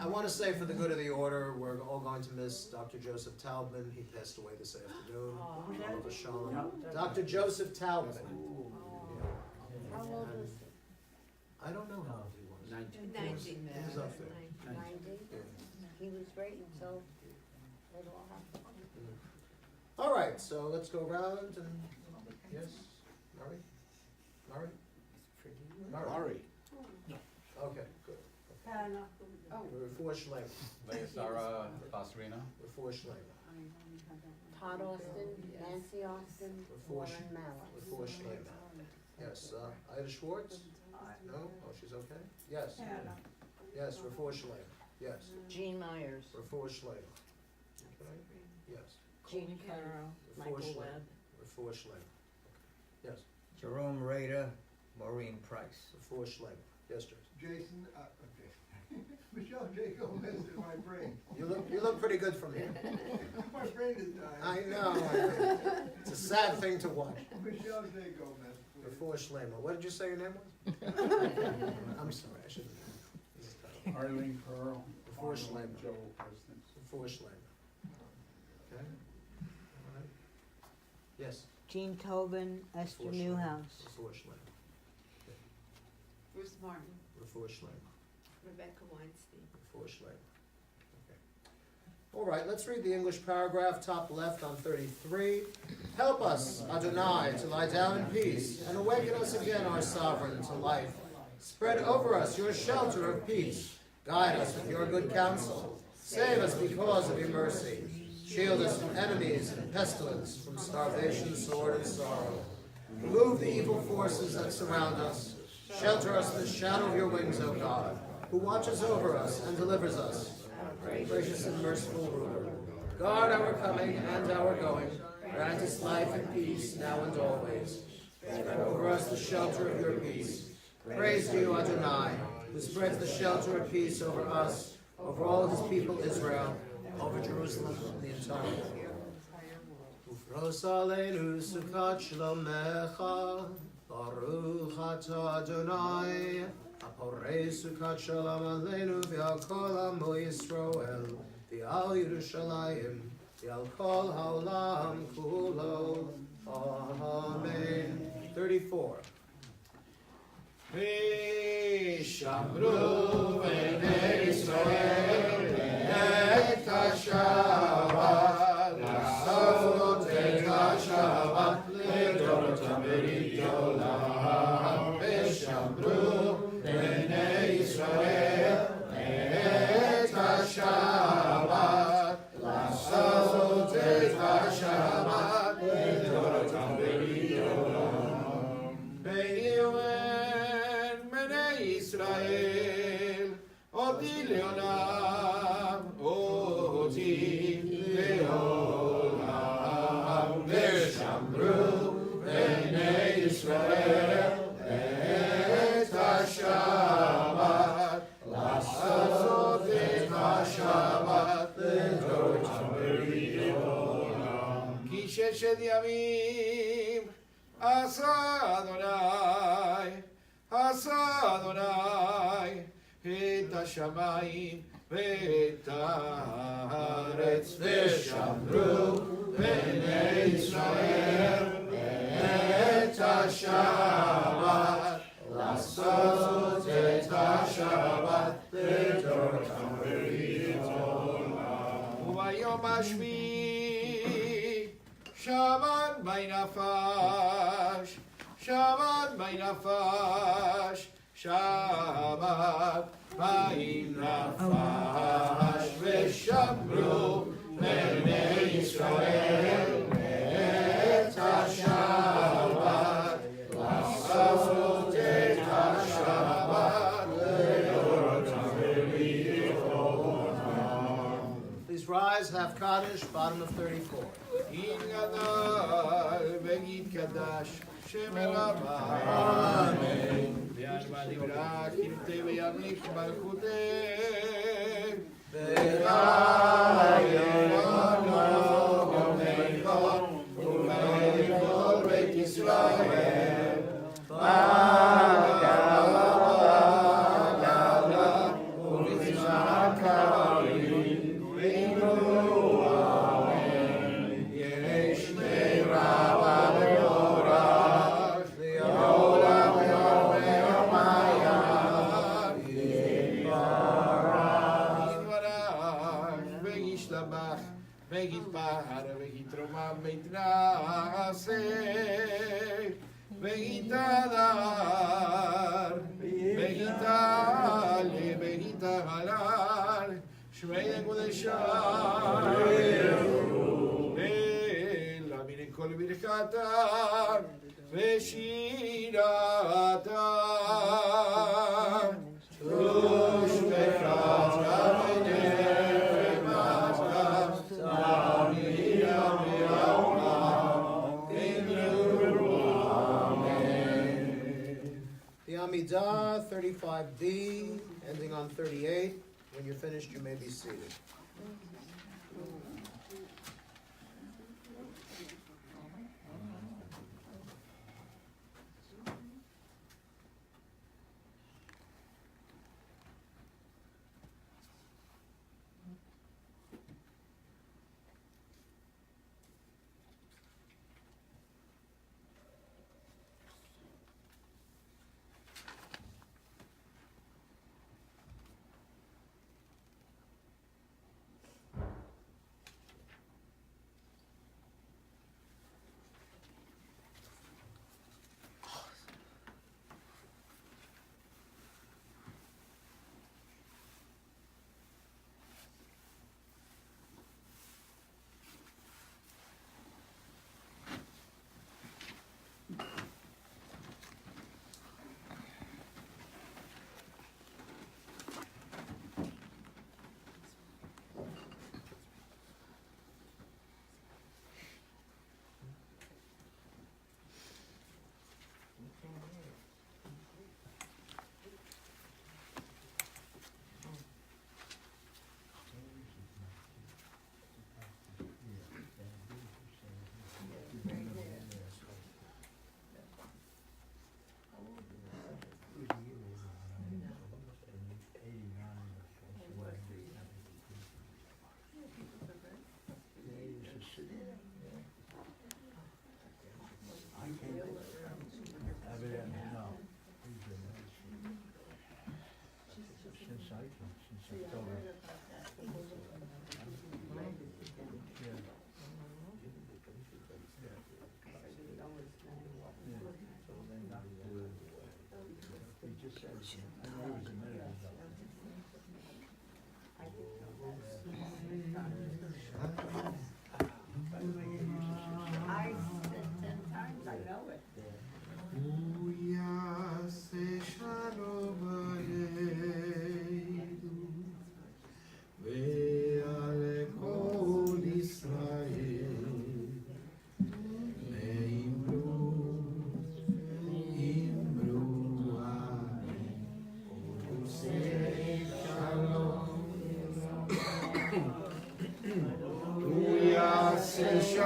I want to say for the good of the order, we're all going to miss Dr. Joseph Taubman. He passed away this afternoon. Shalom Shalom. Dr. Joseph Taubman. How old was he? I don't know how old he was. 90. He was up there. 90? Yeah. He was great until later on. All right, so let's go around and, yes, Murray? Murray. Okay, good. Hannah. Refuah Shlema. Leah Sarah Pastorino. Refuah Shlema. Todd Austin, Nancy Austin, Refuah Warren Mallett. Refuah Shlema. Yes, Ida Schwartz? No? Oh, she's okay? Yes. Hannah. Yes, Refuah Shlema. Yes. Jean Myers, Refuah Shlema. Okay? Yes. Jean Carroll, Refuah Michael Shlema. Webb. Refuah Shlema. Yes. Jerome Rader, Maureen Price. Refuah Shlema. Yes, Jason. Jason, Michelle J. Gomez in my brain. You look pretty good from here. My brain is dying. I know. It's a sad thing to watch. Michelle J. Gomez, please. Refuah Shlema. What did you say your name was? I'm sorry, I shouldn't. Arlene Pearl. Before Shleimer. Before Shleimer. Okay? All right. Yes, Jean Tobin, Esther Before Newhouse. before Shleimer. Bruce Martin, Before Shleimer. Rebecca Weinstein. Before Schleimer. Okay. All right, let's read the English paragraph, top left on 33. Help us, Adonai, to lie down in peace, and awaken us again, our sovereign, to life. Spread over us your shelter of peace. Guide us with your good counsel. Save us because of your mercy. Shield us from enemies and pestilence, from starvation, sword, and sorrow. Remove the evil forces that surround us. Shelter us in the shadow of your wings, O God, who watches over us and delivers us. Gracious and merciful ruler, guard our coming and our going. Grant us life and peace now and always. Spread over us the shelter of your peace. Praise to you, Adonai, who spreads the shelter of peace over us, over all his people Israel, over Jerusalem and the entire world. Ufros aleinu sukat shlomecha, Baruch atah Adonai, Aporei sukat shalom aleinu v'al kol amo Yisroel, v'al Yerushalayim, v'al kol ha'olam kulo. Amen. 34. V'shamru b'nei Yisrael et ha-Shabbat, la'asot et ha-Shabbat לדורותם ולעולם. ושמרו בני ישראל את השבת, לעשות את השבת לדורותם ולעולם. ויאמר בני ישראל אותי לעולם, אותי לעולם. ושמרו בני ישראל את השבת, לעשות את השבת לדורותם ולעולם. כי ששת ימים עשה אדוני את השמיים ואת הארץ. ושמרו בני ישראל את השבת, לעשות את השבת לדורותם ולעולם. וביום השביעי שבת בי נפש, שבת בי נפש, שבת בי נפש. ושמרו בני ישראל את השבת, לעשות את השבת לדורותם ולעולם. Please rise, have Kaddish, bottom of 34. יגדל ויתקדש שם רבה. אמן. ויעלמה דברה קרתי וימליך מלכותי. ויעלם יומך ובכל בית ישראל. בגאולה ובצער כרים ואמרו אמן. יש מרבה ונורש לעולם יום ויומיים יתברך וישתבח ויתפאר ויתרומם ויתנשא ויתהדר ויתעלה ויתהלל שמי לקודשם אלא מן כל ברכתם ושירתם תרוש וחסם ונפמת תמיד לעולם אמרו אמן. The Amidah, 35b, ending on 38. When you're finished, you may be seated.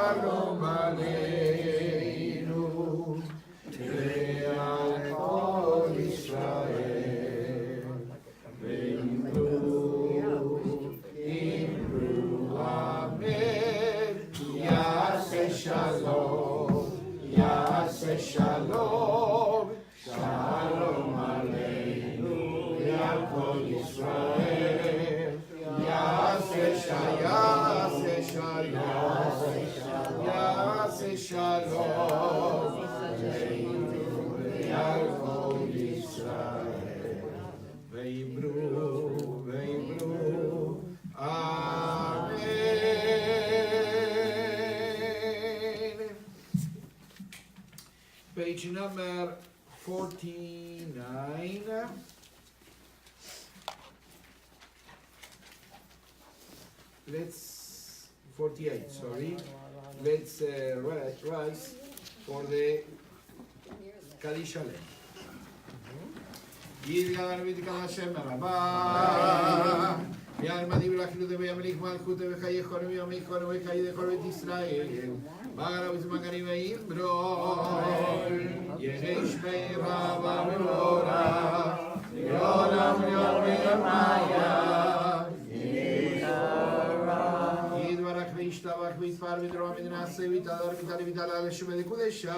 Shalom Aleinu ve'al kol Yisrael ve'imru amen Yaseh shalom Shalom Aleinu ve'al kol Yisrael Yaseh shalom Aleinu ve'al kol Yisrael ve'imru amen. Page number 49. Let's 48, sorry. Let's rise for the Kaddish Shalem. Yidgar v'tikal Hashem Rabba. Yar madiv l'achilut v'yamelich malchut v'chayechon v'yamichon v'chayidechon v'Yisrael. Bagara v'zmagarim v'imbrol. Yeresh v'yirava v'mora. Yolam yom v'yamaya. יתברך וישתבח ויתפאר ויתרומם ונעשה ויתהדר ויתעלה לשם לקודשה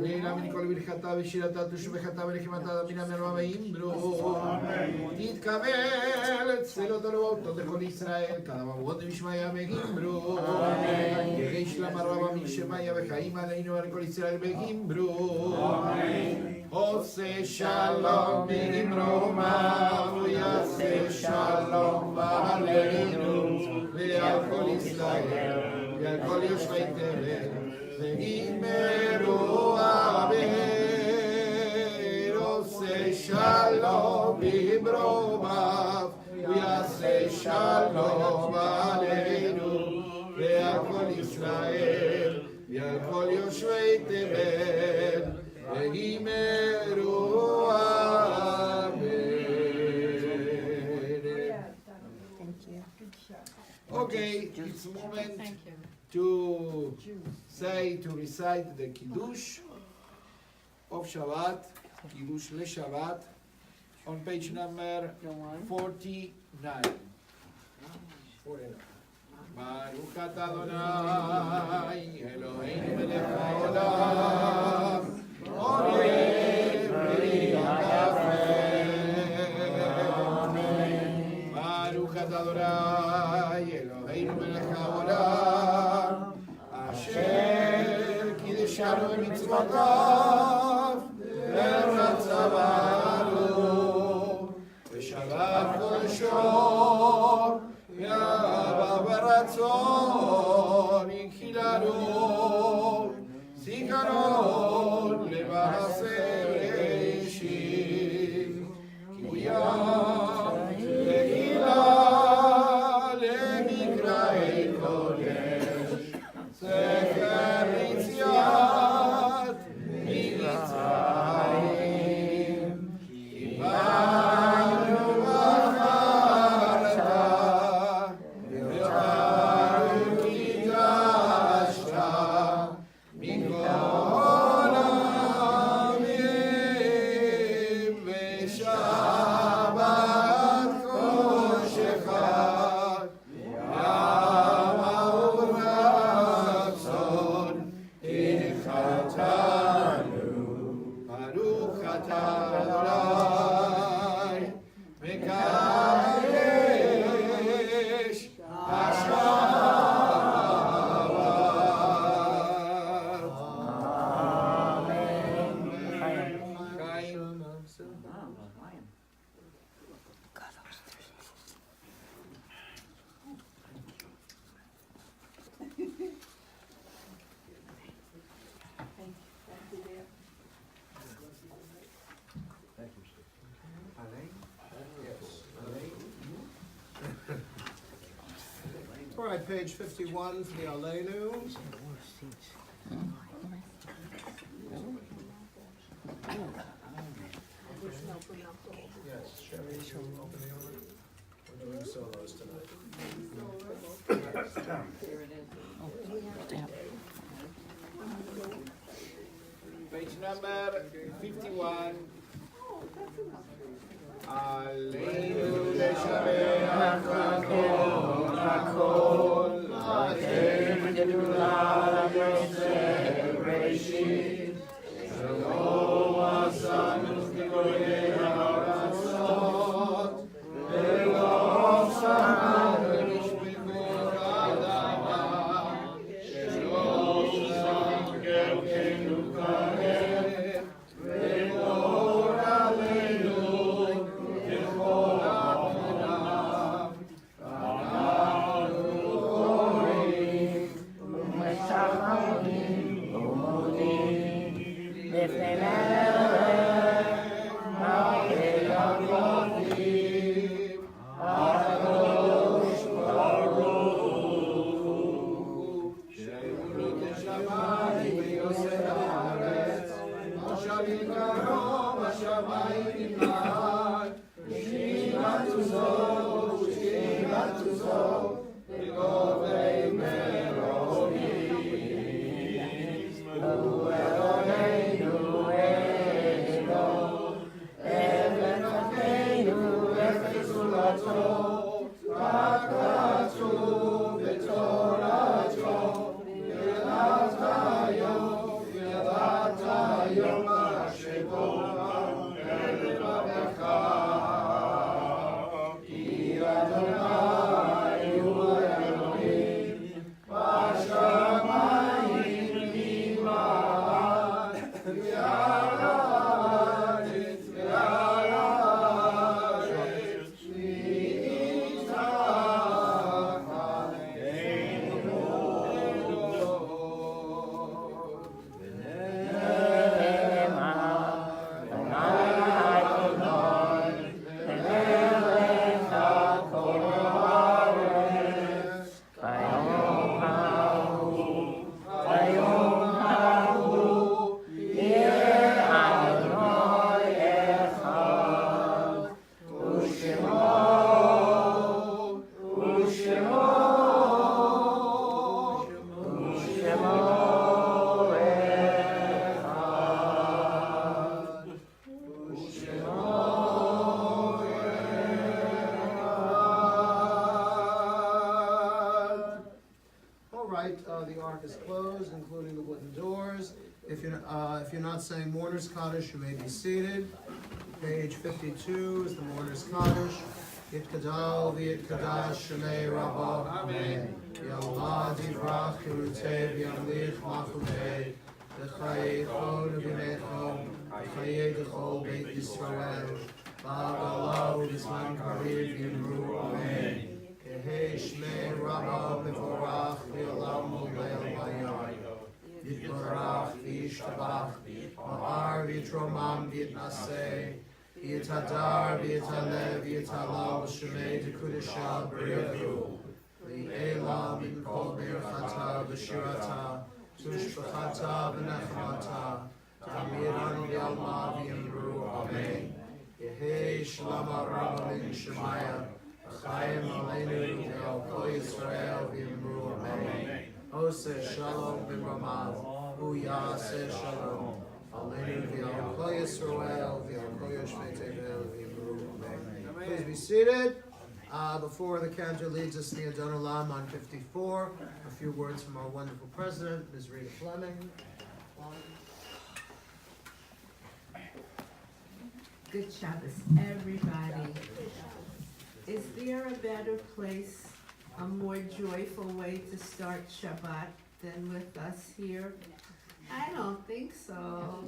ויהנה מכל ברכתה ושירתה ושבחתה ולחימתה מן המרמה ואימברו תתקבל תפילות ולבבות לכל ישראל כדמות משמעיה ואימברו יגיש למרבה משמעיה וחיים עלינו ועל כל ישראל ואימברו עושה שלום במרומיו ויעשה שלום עלינו ועל כל ישראל ועל כל יושבי תבל ויגמרו אמן עושה שלום במרומיו ויעשה שלום עלינו ועל כל ישראל ועל כל יושבי תבל ויגמרו Okay, it's a moment to recite the Kiddush of Shabbat, Kiddush le Shabbat, on page number 49. Baruch atah Adonai, Eloheinu melech haolam, oreh v'yitafel. Baruch atah Adonai, Eloheinu melech haolam, asher kiddushanu b'mitzvotav, v'ratza banu, v'shabbat kodesho, v'ava v'ratzon yichilanu, zikaron lema'aseh bereshit, kibuyam ve'hilah lemikra'ei kodesh, zecher yitziat mitzrayim, kibanu v'acharta, v'baruch kidashta, mikol amim, v'shabbat koshecha, yama uvratzon, inchatanu, baruch atah Adonai, mekadesh ha-Shabbat. Chaim. All right, page 51 for the Aleinu. Yes, Sherry, shall we open the order? We're doing solos tonight. Here it is. number 51. Oh, that's enough. Aleinu לשבח הכל, הכל, אתם גדולה יוצא בראשית, שלא עשנו כגויי הארצות, ולא שמענו משפחות האדמה, שלא שם גלכנו כהם, ולא עלינו לכל העולם, אנחנו קוראים ומשחררים ומודים לפני מלך מלכי המלכים, הקדוש ברוך הוא, שברוט השמיים ויוסף הארץ, משאבים קרוב השמיים נמען, ושכינת זו, ושכינת זו, בגובי מרומים. הוא אלוהינו אלוהינו, אבן חכינו וחסולתו, רק רצו בתורתו, ידעת היום מה שבו לבבך, כי אדוני הוא אלוהים, בשמיים ממעל, ועל הארץ ועל הארץ, All right, the ark is closed, including the wooden doors. If you're not saying Mourner's Kaddish, you may be seated. Page 52 is the Mourner's Kaddish. Yitkadal v'yitkadash shemei Rabba. Amen. Yalma divrach kirutei v'yamlich machutei. V'chayei chod v'yinecho. V'chayei d'chol beit Yisrael. V'agalau v'zman kariv yimru. Amen. Yehei shmei Rabba mevorach v'yolam u'leil v'yai. Yitbarach v'yishtabach. Ma'ar v'yitromam v'yitnaseh. Yitadar v'yitalev v'yitalav shemei d'kudesha b'rivu. V'yelam min kol berchata v'shirata. Tushbachata v'nechmata. Tamiran v'yalma v'yimru. Amen. Yehei shlama rabba min shemaya. Chaim aleinu v'al kol Yisrael v'yimru. Amen. Oseh shalom b'mamav. Uyaseh shalom. Aleinu v'al kol Yisrael v'al kol yoshvei tevel v'yimru. Amen. Please be seated. Before the cantor leads us the Adon Olam on 54, a few words from our wonderful president, Ms. Rita Fleming. Good Shabbos, everybody. Is there a better place, a more joyful way to start Shabbat than with us here? I don't think so.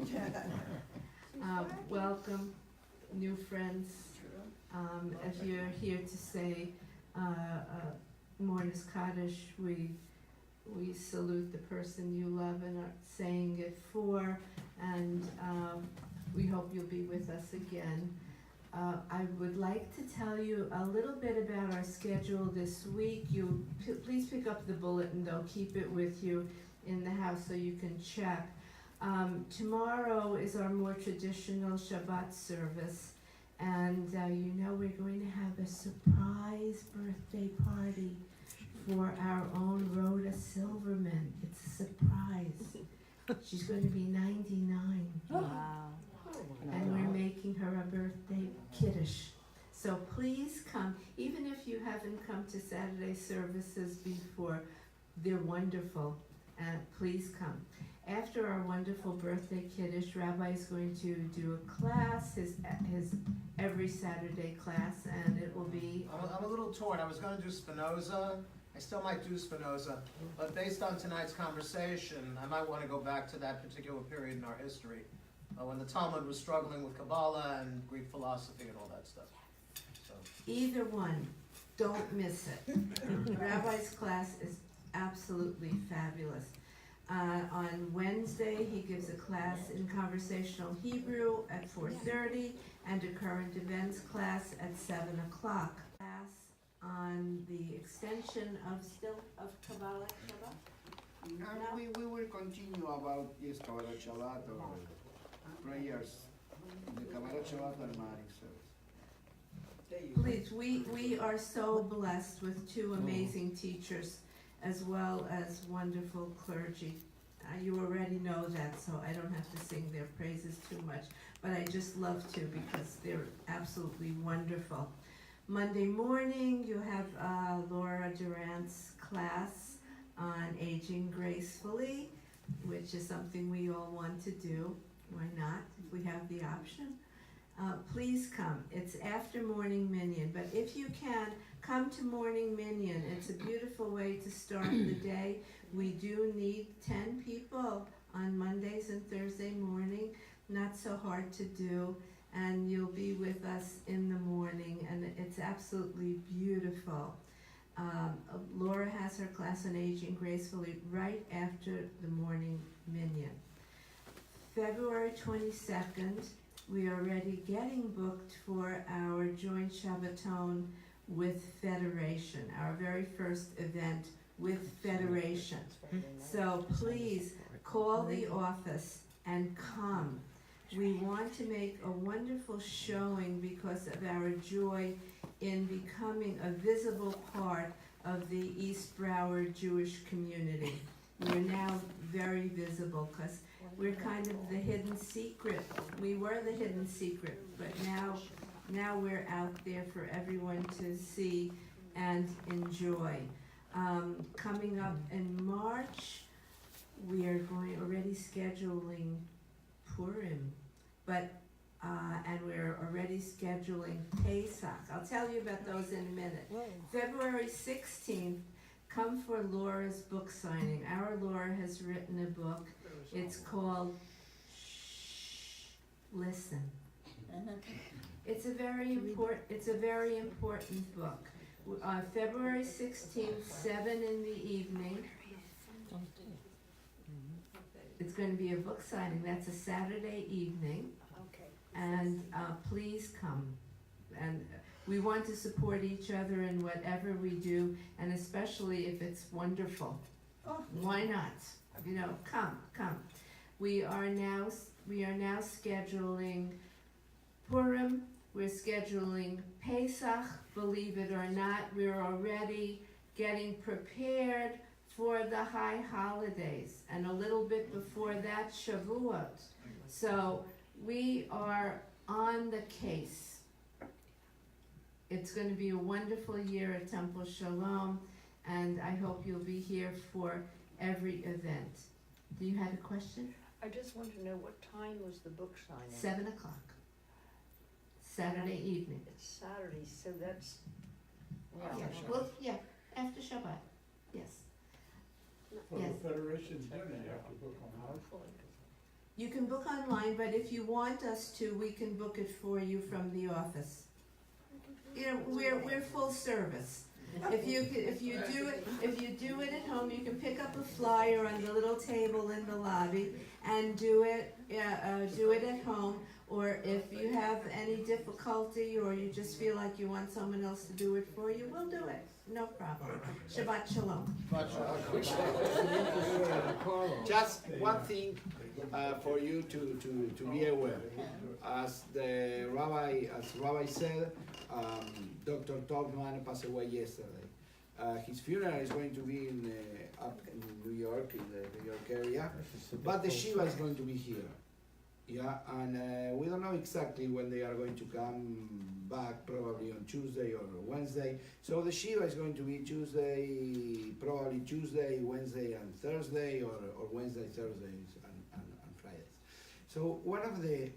Welcome, new friends. If you're here to say Mourner's Kaddish, we salute the person you love and are saying it for, and we hope you'll be with us again. I would like to tell you a little bit about our schedule this week. Please pick up the bulletin, though. Keep it with you in the house so you can check. Tomorrow is our more traditional Shabbat service, and we're going to have a surprise birthday party for our own Rhoda Silverman. It's a surprise. She's going to be 99. a birthday kiddush. So please come, even if you haven't come to Saturday services before, they're wonderful, and please come. After our wonderful birthday kiddush, Rabbi is going to do a class, his every Saturday class, and it will be. I'm a little torn. I was going to do Spinoza. I still might do Spinoza, but based on tonight's conversation, I might want to go back to that particular period in our history, when the Talmud was struggling with Kabbalah and Greek philosophy and all that stuff. So. Either one, don't miss it. Rabbi's class is absolutely fabulous. On Wednesday, he gives a class in conversational Hebrew at 4:30 and a current events class at 7 o'clock. Class on the extension of Kabbalah Shabbat? And we will continue about Kabbalah Shabbat or prayers, the Kabbalah Shabbat and morning service. Please, we are so blessed with two amazing teachers as well as wonderful clergy. You already know that, so I don't have to sing their praises too much, but I just love to because they're absolutely wonderful. Monday morning, you have Laura Durant's class on aging gracefully, which is something we all want to do. Why not, if we have the option? Please come. It's after morning Minyan, but if you can, come to morning Minyan. It's a beautiful way to start the day. We do need 10 people on Mondays and Thursday morning. Not so hard to do, and you'll be with us in the morning, and it's absolutely beautiful. Laura has her class on aging gracefully right after the morning Minyan. February 22nd, we are already getting booked for our joint Shabbaton with Federation, our very first event with Federation. So please call the office and come. We want to make a wonderful showing because of our joy in becoming a visible part of the East Broward Jewish community. We're now very visible because we're kind of the hidden secret. We were the hidden secret, but now we're out there for everyone to see and enjoy. Coming up in March, we are already scheduling Purim, but and we're already scheduling Pesach. I'll tell you about those in a minute. February 16th, come for Laura's book signing. Our Laura has written a book. It's called Shh, Listen. It's a very important book. February 16th, 7 in the evening. It's going to be a book signing. That's a Saturday evening. And please come. And we want to support each other in whatever we do, and especially if it's wonderful. Why not? You know, come. We are now scheduling Purim. We're scheduling Pesach. Believe it or not, we're already getting prepared for the high holidays, and a little bit before that, Shavuot. So we are on the case. It's going to be a wonderful year at Temple Sholom, and I hope you'll be here for every event. Do you have a question? I just want to know what time was the book signing? 7 o'clock. Saturday evening. It's Saturday, so that's, Yeah, well, yeah, after Shabbat, yes. For Yes. the Federation's dinner, you have to book online. You can book online, but if you want us to, we can book it for you from the office. You know, we're full service. If you do it at home, you can pick up a flyer on the little table in the lobby and do it at home. Or if you have any difficulty, or you just feel like you want someone else to do it for you, we'll do it. No problem. Shabbat Shalom. Just one thing for you to be aware. As Rabbi said, Dr. Topman passed away yesterday. His funeral is going to be up in New York, in the New York area, but the Shiva is going to be here Yeah, and we don't know exactly when they are going to come back, probably on Tuesday or Wednesday. So the Shiva is going to be probably Tuesday, Wednesday, and Thursday, or Wednesday, Thursdays, and Fridays. So one of the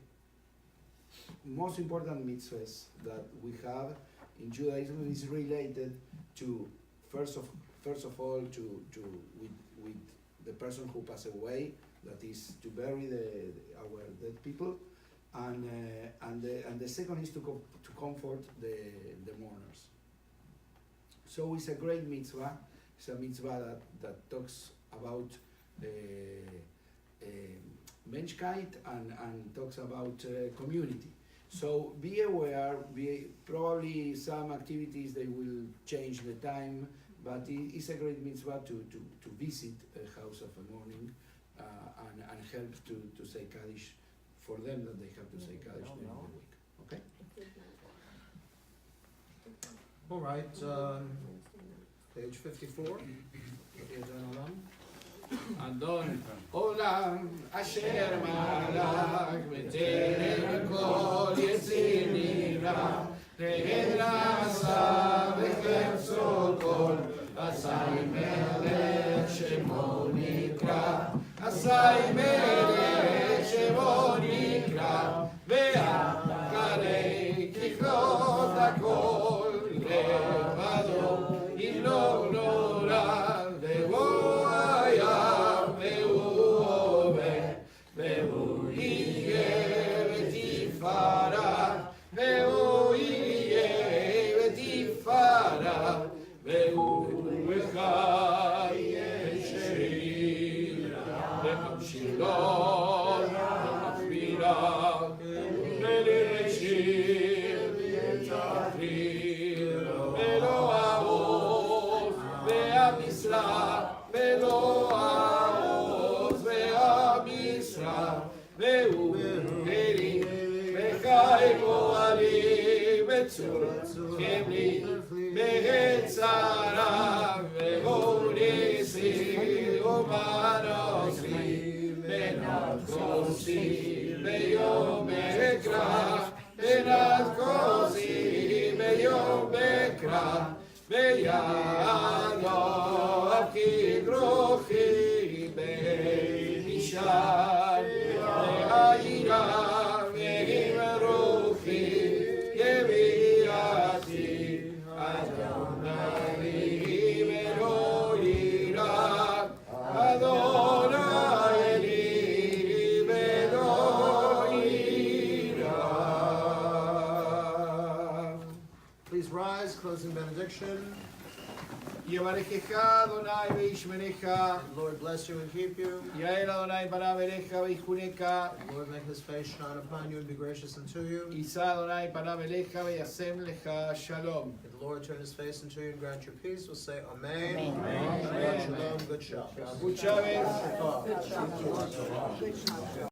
most important mitzvahs that we have in Judaism is related to first of all with the person who passed away, that is to bury our dead people, and the second is to comfort the mourners. So it's a great mitzvah. It's a mitzvah that talks about menschkeit and talks about community. So be aware. Probably some activities they will change the time, but it's a great mitzvah to visit a house of a mourning and help to say Kaddish for them, that they have to say Kaddish during the week. Okay? All right, page 54. Adon Olam Asher Malach V'terem Kol Yetzir Nira Tehedra Asa V'cherzo Kol Asai Melech Shemo Nikra Asai Melech Shemo Nikra Ve'acharei Kichlot HaKol Levado Ilo Nora Ve'o Closing benediction. Yevarechecha Adonai ve'yishmerecha. Lord bless you and keep you. Yael Adonai panav elecha ve'yichunecha. Lord make his face shine upon you and be gracious unto you. Yisa Adonai panav elecha ve'yasem lecha shalom. May the Lord turn his face unto you and grant you peace. We'll say Amen. Amen. Shalom. Good Shabbat. Good Shabbat. Good job.